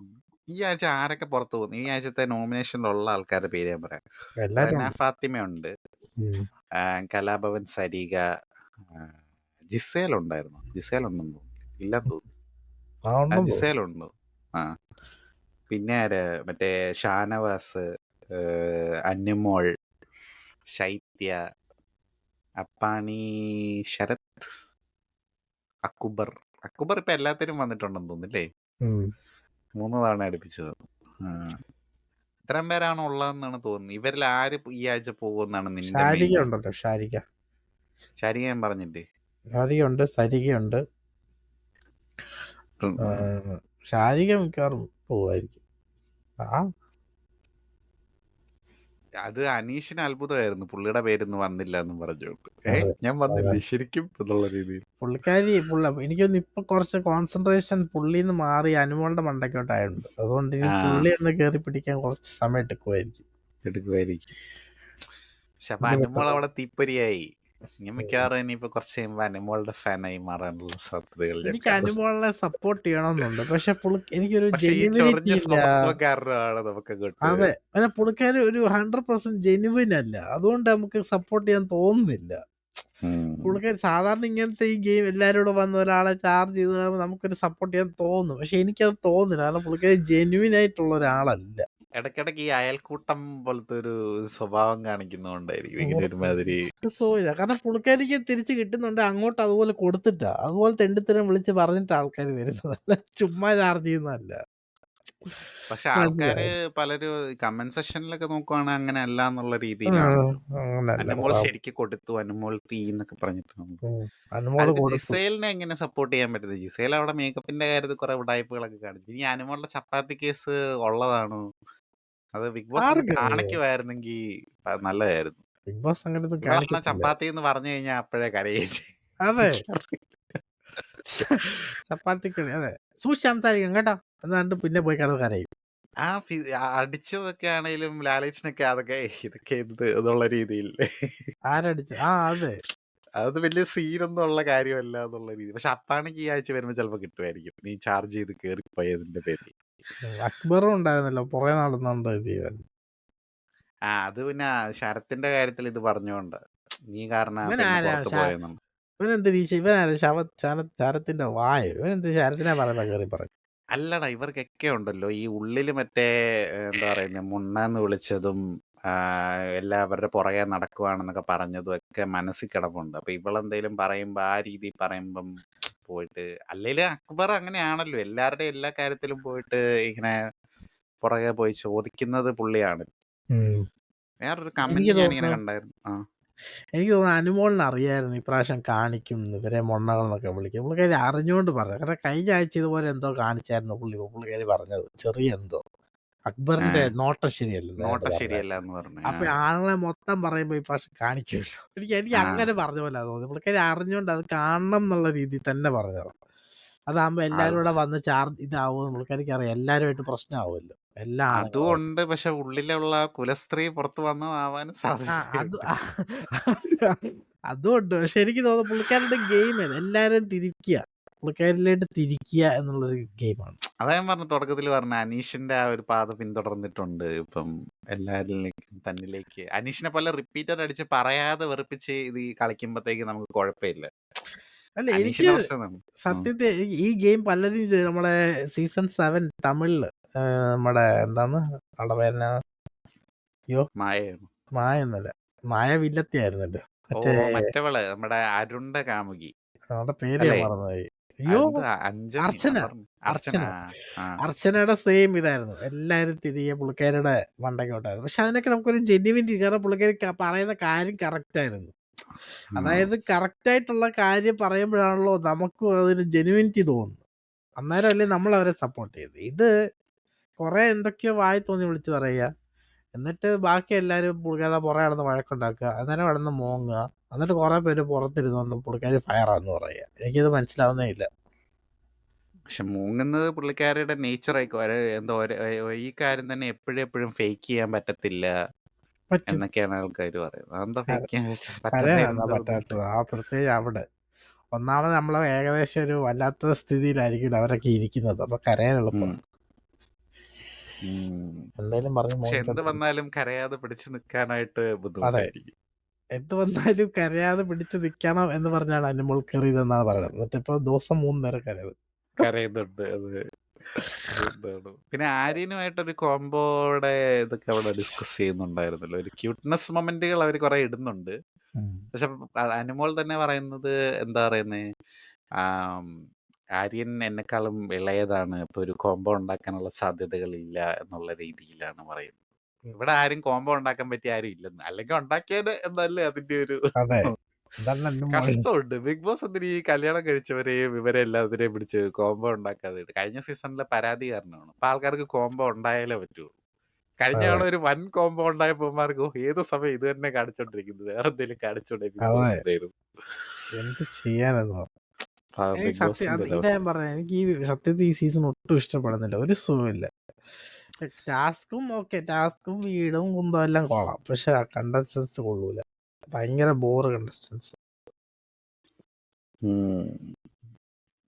ഈ ആഴ്ച ആരൊക്കെ പുറത്തു പോകുന്നു? ഈ ആഴ്ചത്തെ നോമിനേഷനിലുള്ള ആൾക്കാരുടെ പേര് ഞാൻ പറയാം. റെന ഫാത്തിമ ഉണ്ട്, കലാഭവൻ സരിക, ജിസേൽ ഉണ്ടായിരുന്നു. ജിസേൽ ഉണ്ടെന്ന് തോന്നുന്നു. ഇല്ലെന്ന് തോന്നുന്നു. ജിസേൽ ഉണ്ട്. പിന്നെ ആര്? മറ്റേ ഷാനവാസ്, അനുമോൾ, ശൈത്യ, അപ്പാണി, ശരത്, അക്ബർ ഇപ്പൊ എല്ലാത്തിനും വന്നിട്ടുണ്ടെന്ന് തോന്നുന്നില്ലേ? 3 തവണ അടുപ്പിച്ചു. ഇത്രയും പേരാണ് ഉള്ളതെന്നാണ് തോന്നുന്നത്. ഇവരിൽ ആര് ഈ ആഴ്ച പോകുമെന്നാണ് നിന്റെ ശാരിക ഞാൻ പറഞ്ഞില്ലേ? ശാരികയുണ്ട്, സരികയുണ്ട്. ശാരിക മിക്കവാറും പോവായിരിക്കും. അത് അനീഷിന് അത്ഭുതമായിരുന്നു പുള്ളിയുടെ പേരൊന്നും വന്നില്ല എന്നും പറഞ്ഞോണ്ട്. ഞാൻ വന്നില്ല ശരിക്കും എന്നുള്ള രീതിയിൽ. എനിക്കൊന്ന് ഇപ്പൊ കുറച്ച് കോൺസെൻട്രേഷൻ പുള്ളിന്ന് മാറി അനുമോളുടെ മണ്ടക്കോട്ടായിട്ടുണ്ട്. അതുകൊണ്ട് പുള്ളി ഒന്ന് കയറി പിടിക്കാൻ കുറച്ച് സമയം എടുക്കുമായിരിക്കും. പക്ഷെ അപ്പൊ അനുമോൾ അവിടെ തീപ്പൊരിയായി. ഞാൻ മിക്കവാറും ഇനിയിപ്പോ കുറച്ച് കഴിയുമ്പോ അനുമോളുടെ ഫാനായി മാറാനുള്ള സാധ്യതകൾ. എനിക്ക് അനുമോളിനെ സപ്പോർട്ട് ചെയ്യണമെന്നുണ്ട്. പക്ഷെ എനിക്കൊരു കാരണമാണ് നമുക്ക്. അതെ, അല്ല പുള്ളിക്കാരി ഒരു 100% ജെനുവിൻ അല്ല. അതുകൊണ്ട് നമുക്ക് സപ്പോർട്ട് ചെയ്യാൻ തോന്നുന്നില്ല. പുള്ളിക്കാരി സാധാരണ ഇങ്ങനത്തെ ഈ ഗെയിം എല്ലാരും കൂടെ വന്ന് ഒരാളെ ചാർജ് ചെയ്ത് കഴിയുമ്പോൾ നമുക്കൊരു സപ്പോർട്ട് ചെയ്യാൻ തോന്നും. പക്ഷെ എനിക്കത് തോന്നുന്നില്ല. കാരണം പുള്ളിക്കാരി ജെനുവിൻ ആയിട്ടുള്ള ഒരാളല്ല. ഇടയ്ക്കിടയ്ക്ക് ഈ അയൽക്കൂട്ടം പോലത്തെ ഒരു സ്വഭാവം കാണിക്കുന്നോണ്ടായിരിക്കും ഒരുമാതിരി. കാരണം പുള്ളിക്കാരിക്ക് തിരിച്ച് കിട്ടുന്നുണ്ട്, അങ്ങോട്ട് അതുപോലെ കൊടുത്തിട്ടാ. അതുപോലെ തെണ്ടിത്തരം വിളിച്ച് പറഞ്ഞിട്ട് ആൾക്കാർ വരുന്നതല്ല, ചുമ്മാ ചാർജ് ചെയ്യുന്നതല്ല. പക്ഷെ ആൾക്കാര് പലരും കമന്റ് സെക്ഷനിലൊക്കെ നോക്കുവാണെങ്കിൽ അങ്ങനെ അല്ല എന്നുള്ള രീതിയിലാണ്. അനുമോൾ ശരിക്കും കൊടുത്തു, അനുമോൾ തീ എന്നൊക്കെ പറഞ്ഞിട്ടുണ്ട്. ജിസേലിനെ എങ്ങനെ സപ്പോർട്ട് ചെയ്യാൻ പറ്റുന്നത്? ജിസേൽ അവിടെ മേക്കപ്പിന്റെ കാര്യത്തിൽ കുറെ ഉടായ്പകളൊക്കെ കാണിച്ചു. ഇനി അനുമോളുടെ ചപ്പാത്തി കേസ് ഉള്ളതാണോ? അത് ബിഗ് ബോസ് കാണിക്കുമായിരുന്നെങ്കിൽ നല്ലതായിരുന്നു. ബിഗ് ബോസ് അങ്ങനെ ചപ്പാത്തി എന്ന് പറഞ്ഞു കഴിഞ്ഞാൽ അപ്പോഴേ കരയേച്ചി. അതെ, ചപ്പാത്തിക്കടി അതെ. സൂക്ഷിച്ച് സംസാരിക്കണം കേട്ടോ എന്ന് പറഞ്ഞിട്ട് പിന്നെ പോയി കിടന്ന് കരയും. അടിച്ചതൊക്കെ ആണേലും ലാലേച്ചനൊക്കെ അതൊക്കെ ഇതൊക്കെ എന്ത് എന്നുള്ള രീതിയിൽ. ആരടിച്ച്? ആ അതെ. അത് വലിയ സീനൊന്നും ഉള്ള കാര്യമല്ല എന്നുള്ള രീതി. പക്ഷെ അപ്പാണിക്ക് ഈ ആഴ്ച വരുമ്പോ ചിലപ്പോ കിട്ടുമായിരിക്കും. നീ ചാർജ് ചെയ്ത് കേറിപ്പോയതിന്റെ പേരിൽ. അക്ബറും ഉണ്ടായിരുന്നല്ലോ പുറകെ നടന്നുകൊണ്ട് ഇത് ചെയ്യാൻ. അത് പിന്നെ ശരത്തിന്റെ കാര്യത്തിൽ ഇത് പറഞ്ഞോണ്ട്. നീ കാരണം പെണ്ണ് ഇവനാരാ പുറത്ത് പോയെന്നാണ്. ഇവനെന്ത് ഇവനാരാ ശരത്തിന്റെ വായോ? ഇവനെന്ത് ശരത്തിനെ പറയുമ്പോ കേറി പറഞ്ഞു. അല്ലടാ ഇവർക്കൊക്കെ ഉണ്ടല്ലോ ഈ ഉള്ളില് മറ്റേ എന്താ പറയുന്നെ മുണ്ണാന്ന് വിളിച്ചതും എല്ലാവരുടെ പുറകെ നടക്കുവാണെന്നൊക്കെ പറഞ്ഞതും ഒക്കെ മനസ്സിൽ കിടപ്പുണ്ട്. അപ്പൊ ഇവളെന്തേലും പറയുമ്പോ ആ രീതിയിൽ പറയുമ്പം പോയിട്ട് അല്ലേലും അക്ബർ അങ്ങനെയാണല്ലോ എല്ലാവരുടെയും എല്ലാ കാര്യത്തിലും പോയിട്ട് ഇങ്ങനെ പുറകെ പോയി ചോദിക്കുന്നത് പുള്ളിയാണ്. ഉം. വേറൊരു എനിക്ക് കമന്റ് ഞാനിങ്ങനെ തോന്നുന്നു കണ്ടായിരുന്നു. എനിക്ക് തോന്നുന്നു അനുമോളിന് അറിയായിരുന്നു ഇപ്രാവശ്യം കാണിക്കും ഇവരെ മൊണ്ണകൾ എന്നൊക്കെ വിളിക്കും. പുള്ളിക്കാരി അറിഞ്ഞുകൊണ്ട് പറഞ്ഞു. കാരണം കഴിഞ്ഞ ആഴ്ച ഇതുപോലെ എന്തോ കാണിച്ചായിരുന്നു പുള്ളിക്കാരി പറഞ്ഞത്. ചെറിയ എന്തോ. ആ അക്ബറിന്റെ നോട്ടം ശരിയല്ലെന്ന് ഏതാണ്ട് നോട്ടം പറഞ്ഞത്. ശരിയല്ല എന്ന് പറഞ്ഞു. അപ്പൊ ആളുകളെ മൊത്തം പറയുമ്പോ ഇപ്രാവശ്യം കാണിക്കുമല്ലോ. എനിക്ക് എനിക്ക് ആ അങ്ങനെ പറഞ്ഞ പോലെ തോന്നി. പുള്ളിക്കാരി അറിഞ്ഞുകൊണ്ട് അത് കാണണം എന്നുള്ള രീതിയിൽ തന്നെ പറഞ്ഞത്. അതാകുമ്പോ എല്ലാരും അത് കൂടെ വന്ന് ചാർജ് ഇതാവുമെന്ന് പുള്ളിക്കാരിക്ക് അറിയാം. എല്ലാരുമായിട്ട് പ്രശ്നമാവുമല്ലോ. എല്ലാ അതും ആണുങ്ങളുമായിട്ട്. ഉണ്ട്. പക്ഷെ ഉള്ളിലുള്ള കുലസ്ത്രീ പുറത്തു വന്നതാവാനും ആ അത് സാധ്യതയുണ്ട്. അതുമുണ്ട്. പക്ഷെ എനിക്ക് തോന്നുന്നു പുള്ളിക്കാരുടെ ഗെയിം എല്ലാരും തിരിക്കുക. പുള്ളിക്കാരിലായിട്ട് തിരിക്കുക എന്നുള്ളൊരു ഗെയിമാണ്. അതാ ഞാൻ പറഞ്ഞു തുടക്കത്തിൽ പറഞ്ഞ അനീഷിന്റെ ആ ഒരു പാത പിന്തുടർന്നിട്ടുണ്ട്. ഇപ്പം എല്ലാരിലേക്കും തന്നിലേക്ക് അനീഷിനെ പോലെ റിപ്പീറ്റഡ് അടിച്ച് പറയാതെ വെറുപ്പിച്ച് ഇത് കളിക്കുമ്പോഴത്തേക്ക് നമുക്ക് കുഴപ്പമില്ല. അല്ല എനിക്ക് അനീഷിന്റെ പ്രശ്നം ഇതാണ്. സത്യത്തിൽ ഈ ഗെയിം പലരും നമ്മളെ സീസൺ 7 തമിഴില് നമ്മുടെ എന്താന്ന് അവളുടെ പേരെന്നാ? അയ്യോ മായയാണ്. മായ എന്നല്ല. മായ വില്ലത്തിയായിരുന്നല്ലോ. ഓ മറ്റേ മറ്റവള് നമ്മുടെ അരുണിന്റെ കാമുകി അവളുടെ പേര് ഞാൻ അല്ലേ? മറന്നുപോയി. അയ്യോ എന്ത് അഞ്ജലി അർച്ചന. പറഞ്ഞു. അർച്ചന. അർച്ചന. ആ അർച്ചനയുടെ സെയിം ഇതായിരുന്നു. എല്ലാരും തിരികെ പുള്ളിക്കാരിയുടെ മണ്ടയ്ക്കോട്ടായിരുന്നു. പക്ഷെ അതിനൊക്കെ നമുക്കൊരു ജെന്യുവിറ്റി കാരണം പുള്ളിക്കാരി പറയുന്ന കാര്യം കറക്റ്റ് ആയിരുന്നു. അതായത് കറക്റ്റ് ആയിട്ടുള്ള കാര്യം പറയുമ്പോഴാണല്ലോ നമുക്കും അതിന് ജെന്യുവിനിറ്റി തോന്നുന്നത്. അന്നേരമല്ലേ നമ്മൾ അവരെ സപ്പോർട്ട് ചെയ്ത്. ഇത് കുറെ എന്തൊക്കെയോ വായി തോന്നി വിളിച്ച് പറയുക. എന്നിട്ട് ബാക്കി എല്ലാരും പുള്ളിക്കാരുടെ പുറകെ നടന്ന് വഴക്കുണ്ടാക്കുക. അന്നേരം കിടന്ന് മോങ്ങുക. എന്നിട്ട് കുറെ പേര് പുറത്തിരുന്നോണ്ട് പുള്ളിക്കാരി ഫയറാന്ന് പറയുക. എനിക്കിത് മനസ്സിലാവുന്നേ ഇല്ല. പക്ഷെ മൂങ്ങുന്നത് പുള്ളിക്കാരിയുടെ നേച്ചർ ആയിക്കോ എന്തോ ഈ കാര്യം തന്നെ എപ്പോഴും എപ്പോഴും ഫേക്ക് ചെയ്യാൻ പറ്റത്തില്ല പറ്റും. എന്നൊക്കെയാണ് ആൾക്കാർ പറയുന്നത്. അതെന്താ ഫേക്ക് ചെയ്യാൻ പറ്റാത്ത കരയാനാ എന്തോ പറ്റാത്തത്. ആ പ്രത്യേകിച്ച് അവിടെ. ഒന്നാമത് നമ്മള് ഏകദേശം ഒരു വല്ലാത്ത സ്ഥിതിയിലായിരിക്കും അവരൊക്കെ ഇരിക്കുന്നത്. അപ്പൊ കരയാൻ ഉം. എളുപ്പമാണ്. ഉം. എന്തായാലും പറഞ്ഞ് പക്ഷെ എന്ത് മോഹിക്കട്ടെ. വന്നാലും കരയാതെ പിടിച്ചു നിൽക്കാനായിട്ട് അതെ. ബുദ്ധിമുട്ടായിരിക്കും. എന്ത് വന്നാലും കരയാതെ പിടിച്ച് നിക്കണം എന്ന് പറഞ്ഞാണ് അനുമോൾ കയറിയതെന്നാണ് പറയുന്നത്. എന്നിട്ടിപ്പോ ദിവസം 3 നേരം കരയത്. കരയുന്നുണ്ട് അത്. അതെന്താണ് പിന്നെ ആര്യനുമായിട്ടൊരു കോംബോയുടെ ഇതൊക്കെ അവിടെ ഡിസ്കസ് ചെയ്യുന്നുണ്ടായിരുന്നല്ലോ. ഒരു ക്യൂട്ട്നെസ് മൊമെന്റുകൾ അവർ കുറെ ഇടുന്നുണ്ട്. ഉം. പക്ഷെ അനുമോൾ തന്നെ പറയുന്നത് എന്താ പറയുന്നേ ആര്യൻ എന്നെക്കാളും ഇളയതാണ്. ഇപ്പൊ ഒരു കോംബോ ഉണ്ടാക്കാനുള്ള സാധ്യതകളില്ല എന്നുള്ള രീതിയിലാണ് പറയുന്നത്. ഇവിടെ ആരും കോംബോ ഉണ്ടാക്കാൻ പറ്റിയ ആരും ഇല്ലെന്ന്. അല്ലെങ്കിൽ ഉണ്ടാക്കിയത് എന്നല്ലേ അതിന്റെ ഒരു അതെ. അതാണ് അനുമോൾ. കഷ്ടമുണ്ട്. ബിഗ് ബോസ് എന്തിന് ഈ കല്യാണം കഴിച്ചവരെയും ഇവരെ എല്ലാത്തിനെയും പിടിച്ച് കോംബോ ഉണ്ടാക്കാതെ ഇട്ട്. കഴിഞ്ഞ സീസണിലെ പരാതി കാരണമാണ്. അപ്പൊ ആൾക്കാർക്ക് കോംബോ ഉണ്ടായാലേ പറ്റുള്ളൂ. കഴിഞ്ഞ അതെ. തവണ ഒരു വൻ കോംബോ ഉണ്ടായപ്പോമാർക്ക് ഏത് സമയം ഇത് തന്നെ കാണിച്ചോണ്ടിരിക്കുന്നത്. വേറെ എന്തെങ്കിലും കാണിച്ചോണ്ടേ ബിഗ് അതെ. ബോസിന്റേലും. എന്ത് ചെയ്യാനെന്നോ. എനിക്ക് ബിഗ് ബോസിന്റെ ഒരു ഇതാ അവസ്ഥ. ഞാൻ പറഞ്ഞത്. എനിക്ക് ഈ സത്യത്തിൽ ഈ സീസൺ ഒട്ടും ഇഷ്ടപ്പെടുന്നില്ല. ഒരു സുഖമില്ല. ടാസ്കും ഓക്കെ. ടാസ്കും വീടും കുന്തവും എല്ലാം കൊള്ളാം. പക്ഷെ കണ്ടസ്റ്റൻസ് കൊള്ളൂല. ഭയങ്കര ബോറ് കണ്ടസ്റ്റൻസ്.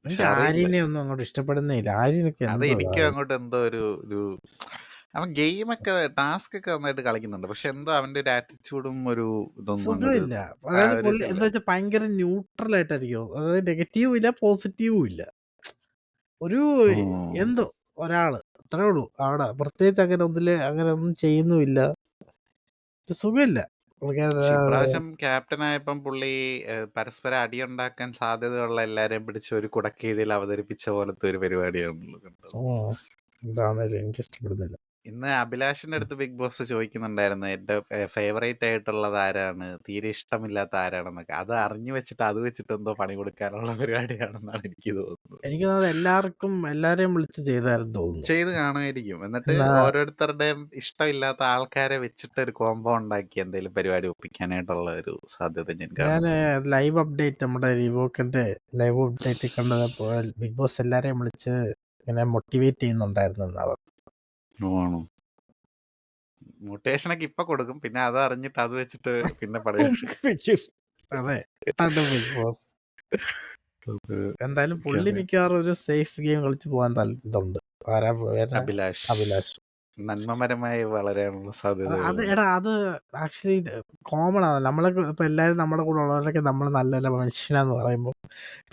പക്ഷെ എനിക്ക് അറിയില്ല. ആര്യനെ ഒന്നും അങ്ങോട്ട് ഇഷ്ടപ്പെടുന്നേ ഇല്ല. ആര്യനൊക്കെ അത് എന്തോ എനിക്കും അങ്ങോട്ട് എന്തോ ഒരു അവൻ ഗെയിമൊക്കെ ടാസ്ക് ഒക്കെ നന്നായിട്ട് കളിക്കുന്നുണ്ട്. പക്ഷെ എന്തോ അവന്റെ ഒരു ആറ്റിറ്റ്യൂഡും ഒരു ഇതൊന്നും അങ്ങോട്ട് സുഖമില്ല. അതായത് ഒരു ഇതില്ല. എന്താ വെച്ചാൽ ഭയങ്കര ന്യൂട്രൽ ആയിട്ടായിരിക്കും. അതായത് നെഗറ്റീവും ഇല്ല പോസിറ്റീവും ഇല്ല. ഒരു ഉം. എന്തോ ഒരാള് അത്രേ ഉള്ളൂ. അവിടെ പ്രത്യേകിച്ച് അങ്ങനെ ഒന്നും ചെയ്യുന്നുമില്ല. ഒരു സുഖമില്ല. പക്ഷെ പുള്ളിക്കാരൻ ഇപ്രാവശ്യം ക്യാപ്റ്റൻ ആയപ്പം പുള്ളി പരസ്പരം അടിയുണ്ടാക്കാൻ സാധ്യതയുള്ള എല്ലാരെയും പിടിച്ച് ഒരു കുടക്കീഴിൽ അവതരിപ്പിച്ച പോലത്തെ ഒരു പരിപാടിയാണല്ലോ കണ്ടത്. എന്താണെന്നേലും എനിക്ക് ഇഷ്ടപ്പെടുന്നില്ല. ഇന്ന് അഭിലാഷിന്റെ അടുത്ത് ബിഗ് ബോസ് ചോദിക്കുന്നുണ്ടായിരുന്നു എന്റെ ഫേവറേറ്റ് ആയിട്ടുള്ളത് ആരാണ്, തീരെ ഇഷ്ടമില്ലാത്ത ആരാണെന്നൊക്കെ. അത് അറിഞ്ഞു വെച്ചിട്ട് അത് വെച്ചിട്ട് എന്തോ പണി കൊടുക്കാനുള്ള പരിപാടിയാണെന്നാണ് എനിക്ക് തോന്നുന്നത്. എനിക്ക് തോന്നുന്നത് എല്ലാരെയും വിളിച്ച് ചെയ്തായിരുന്നു തോന്നുന്നു. ചെയ്ത് കാണുമായിരിക്കും. എന്നിട്ട് എന്നാ ഓരോരുത്തരുടെയും ഇഷ്ടമില്ലാത്ത ആൾക്കാരെ വെച്ചിട്ട് ഒരു കോംബോ ഉണ്ടാക്കി എന്തെങ്കിലും പരിപാടി ഒപ്പിക്കാനായിട്ടുള്ള ഒരു സാധ്യത ഞാൻ ഞാൻ കാണുന്നു. ലൈവ് അപ്ഡേറ്റ് നമ്മുടെ റിവോക്കിന്റെ ലൈവ് അപ്ഡേറ്റ് കണ്ടപ്പോൾ ബിഗ് ബോസ് എല്ലാരെയും വിളിച്ച് ഇങ്ങനെ മോട്ടിവേറ്റ് ചെയ്യുന്നുണ്ടായിരുന്നു അവർ. ആണോ? മോട്ടിവേഷനൊക്കെ ഇപ്പൊ കൊടുക്കും, പിന്നെ അത് അറിഞ്ഞിട്ട് അത് വെച്ചിട്ട് പിന്നെ പടയും. അതെ, അതാണ് ബിഗ് ബോസ്. എന്തായാലും പുള്ളി മിക്കവാറും ഒരു സേഫ് ഗെയിം കളിച്ച് പോകാൻ ഇതുണ്ട്. ആരാ പേര്? അഭിലാഷ് അഭിലാഷ്. നന്മമരമായി വളരാനുള്ള അത് സാധ്യതകളുണ്ട്. എടാ അത് ആക്ച്വലി കോമൺ ആണ്. നമ്മളെ ഇപ്പൊ എല്ലാവരും നമ്മുടെ കൂടെ ഉള്ളവരൊക്കെ നമ്മൾ നല്ല നല്ല മനുഷ്യനാന്ന് പറയുമ്പോൾ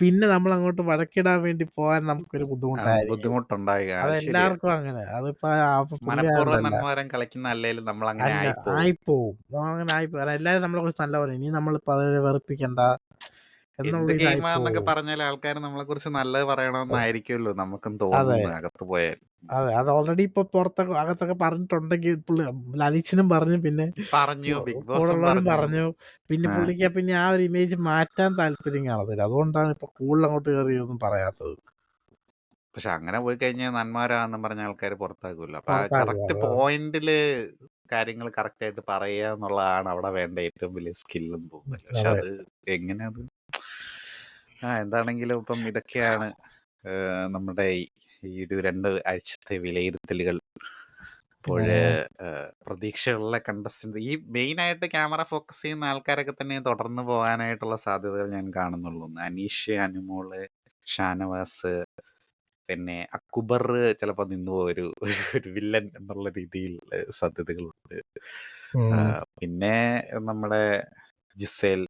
പിന്നെ നമ്മൾ അങ്ങോട്ട് വഴക്കിടാൻ വേണ്ടി പോകാൻ നമുക്കൊരു ബുദ്ധിമുട്ടായിരിക്കും. ബുദ്ധിമുട്ടുണ്ടായി. അത് ശരിയാ. അതെല്ലാവർക്കും അങ്ങനെ. അതിപ്പോ പുള്ളി മനഃപൂർവ്വം ആയതുകൊണ്ടല്ല. നന്മമരം കളിക്കുന്ന അല്ലേലും നമ്മൾ അങ്ങനെ അല്ല, ആയിപ്പോവും. ആയിപ്പോവും. അങ്ങനെ ആയിപ്പോവും. കാരണം എല്ലാവരും നമ്മളെ കുറിച്ച് നല്ല പറയും. ഇനി നമ്മളിപ്പോ അവരെ വെറുപ്പിക്കണ്ട എന്നുള്ള എന്ത് ഗെയിമാന്നൊക്കെ ഇതായിപ്പോവും. പറഞ്ഞാൽ ആൾക്കാർ നമ്മളെ കുറിച്ച് നല്ലത് പറയണമെന്നായിരിക്കുമല്ലോ നമുക്കും അതെ, തോന്നുന്നത് അകത്ത് പോയാൽ. അതെ. അത് ഓൾറെഡി ഇപ്പൊ പുറത്തൊക്കെ അകത്തൊക്കെ പറഞ്ഞിട്ടുണ്ടെങ്കിൽ പുള്ളി ലലിച്ചിനും പറഞ്ഞു, പിന്നെ പറഞ്ഞു, ബിഗ് ബോസും കൂടുള്ളവരും പറഞ്ഞു. പറഞ്ഞു. പിന്നെ ആ. പുള്ളിക്ക് പിന്നെ ആ ഒരു ഇമേജ് മാറ്റാൻ താല്പര്യം കാണത്തില്ല. അതുകൊണ്ടാണ് ഇപ്പൊ കൂടുതൽ അങ്ങോട്ട് കയറിയൊന്നും പറയാത്തത്. പക്ഷെ അങ്ങനെ പോയി കഴിഞ്ഞാൽ നന്മാരാന്നും പറഞ്ഞ ആൾക്കാർ പുറത്താക്കുമല്ലോ. അപ്പൊ ആ പുറത്താക്കും. കറക്റ്റ് പോയിന്റില് കാര്യങ്ങൾ കറക്റ്റ് ആയിട്ട് പറയുക എന്നുള്ളതാണ് അവിടെ വേണ്ട ഏറ്റവും വലിയ സ്കില്ലെന്ന് തോന്നുന്നില്ല. പക്ഷെ അതെ. അത് എങ്ങനെയത് എന്താണെങ്കിലും ഇപ്പം ഇതൊക്കെയാണ് നമ്മുടെ ഈ ഒരു 2 ആഴ്ചത്തെ വിലയിരുത്തലുകൾ. അപ്പോൾ പ്രതീക്ഷയുള്ള കണ്ടസ്റ്റന്റ് ഈ മെയിൻ ആയിട്ട് ക്യാമറ ഫോക്കസ് ചെയ്യുന്ന ആൾക്കാരൊക്കെ തന്നെ തുടർന്ന് പോകാനായിട്ടുള്ള സാധ്യതകൾ ഞാൻ കാണുന്നുള്ളൂ. അനീഷ്, അനുമോള്, ഷാനവാസ്, പിന്നെ അക്ബർ ചിലപ്പോൾ നിന്ന് ഒരു ഒരു വില്ലൻ എന്നുള്ള രീതിയിൽ സാധ്യതകളുണ്ട്. പിന്നെ നമ്മുടെ ജിസേൽ,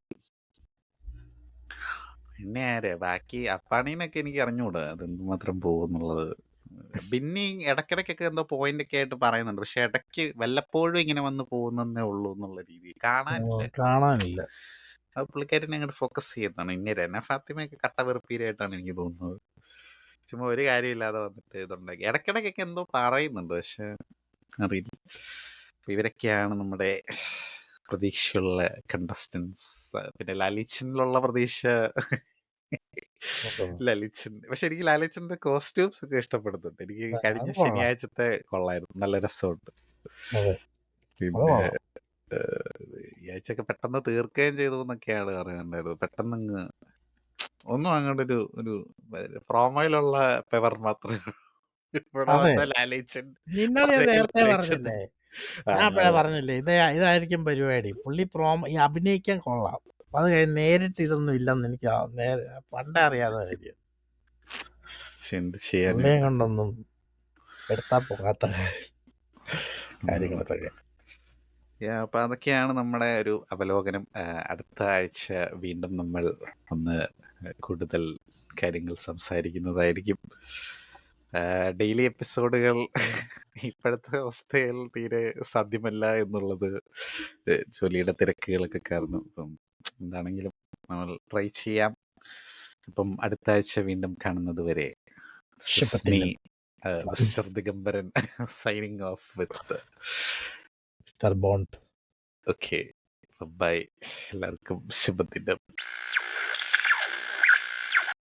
പിന്നെ ആര് ബാക്കി അപ്പാണീനൊക്കെ എനിക്ക് അറിഞ്ഞുകൂടാ അത് എന്തുമാത്രം പോകുന്നുള്ളത്. ബിന്നി ഇടയ്ക്കിടയ്ക്കൊക്കെ എന്തോ പോയിന്റ് ഒക്കെ ആയിട്ട് പറയുന്നുണ്ട്, പക്ഷെ ഇടയ്ക്ക് വല്ലപ്പോഴും ഇങ്ങനെ വന്ന് പോകുന്നേ ഉള്ളൂ എന്നുള്ള രീതി കാണാനില്ല. കാണാനില്ല. അത് പുള്ളിക്കാരനെ അങ്ങോട്ട് ഫോക്കസ് ചെയ്യുന്നതാണ്. ഇനി രന ഫാത്തിമയൊക്കെ കട്ട വെറുപ്പീരായിട്ടാണ് എനിക്ക് തോന്നുന്നത്. ചുമ്മാ ഒരു കാര്യമില്ലാതെ വന്നിട്ട് ഇതുണ്ടാക്കി ഇടയ്ക്കിടയ്ക്കൊക്കെ എന്തോ പറയുന്നുണ്ട്, പക്ഷെ അറിയില്ല. അപ്പൊ ഇവരൊക്കെയാണ് നമ്മുടെ പ്രതീക്ഷയുള്ള കണ്ടസ്റ്റൻസ്. പിന്നെ ലാലിച്ചനിലുള്ള പ്രതീക്ഷ ലലിച്ചൻ. പക്ഷെ എനിക്ക് ലാലിച്ചന്റെ കോസ്റ്റ്യൂംസ് ഒക്കെ ഇഷ്ടപ്പെടുന്നുണ്ട്. എനിക്ക് കഴിഞ്ഞ അത് കൊള്ളാം. ശനിയാഴ്ചത്തെ കൊള്ളായിരുന്നു, നല്ല രസമുണ്ട്. അതെ, അത് പിന്നെ കൊള്ളാം. ഈ ആഴ്ചയൊക്കെ പെട്ടെന്ന് തീർക്കുകയും ചെയ്തു എന്നൊക്കെയാണ് പറയുന്നുണ്ടായിരുന്നത്. പെട്ടെന്ന് ഒന്നും അങ്ങോട്ടൊരു ഒരു പ്രോമോയിലുള്ള പെവർ മാത്രമേ ഇവിടെ അതെ, വന്ന ലാലേച്ചൻ നിന്നോട് ഞാൻ പഴയ നേരത്തെ ലാലേച്ചൻ. പറഞ്ഞില്ലേ, ആ, ഞാൻ അപ്പഴേ അതെ. പറഞ്ഞില്ലേ, ഇതായിരിക്കും പരിപാടി. പുള്ളി ഈ അഭിനയിക്കാൻ കൊള്ളാം. അത് കഴിഞ്ഞ് നേരിട്ട് ഇതൊന്നും ഇല്ലെന്ന് എനിക്ക് പണ്ടേ അറിയാവുന്ന കാര്യം. പക്ഷെ എന്ത് ചെയ്യാന്. പുള്ളിയെ കൊണ്ടൊന്നും എടുത്താ പോകാത്ത കാര്യങ്ങളൊക്കെ. അപ്പൊ അതൊക്കെയാണ് നമ്മുടെ ഒരു അവലോകനം. അടുത്ത ആഴ്ച വീണ്ടും നമ്മൾ ഒന്ന് കൂടുതൽ കാര്യങ്ങൾ സംസാരിക്കുന്നതായിരിക്കും. ഡെയിലി എപ്പിസോഡുകൾ ഇപ്പോഴത്തെ അവസ്ഥയിൽ തീരെ സാധ്യമല്ല എന്നുള്ളത് ജോലിയുടെ തിരക്കുകളൊക്കെ കാരണം. അപ്പം എന്താണെങ്കിലും നമ്മൾ ട്രൈ ചെയ്യാം. അപ്പം അടുത്ത ആഴ്ച വീണ്ടും കാണുന്നത് വരെ me mister Digambaran signing off with Bond. Okay bye. എല്ലാവർക്കും ശുഭദിനം.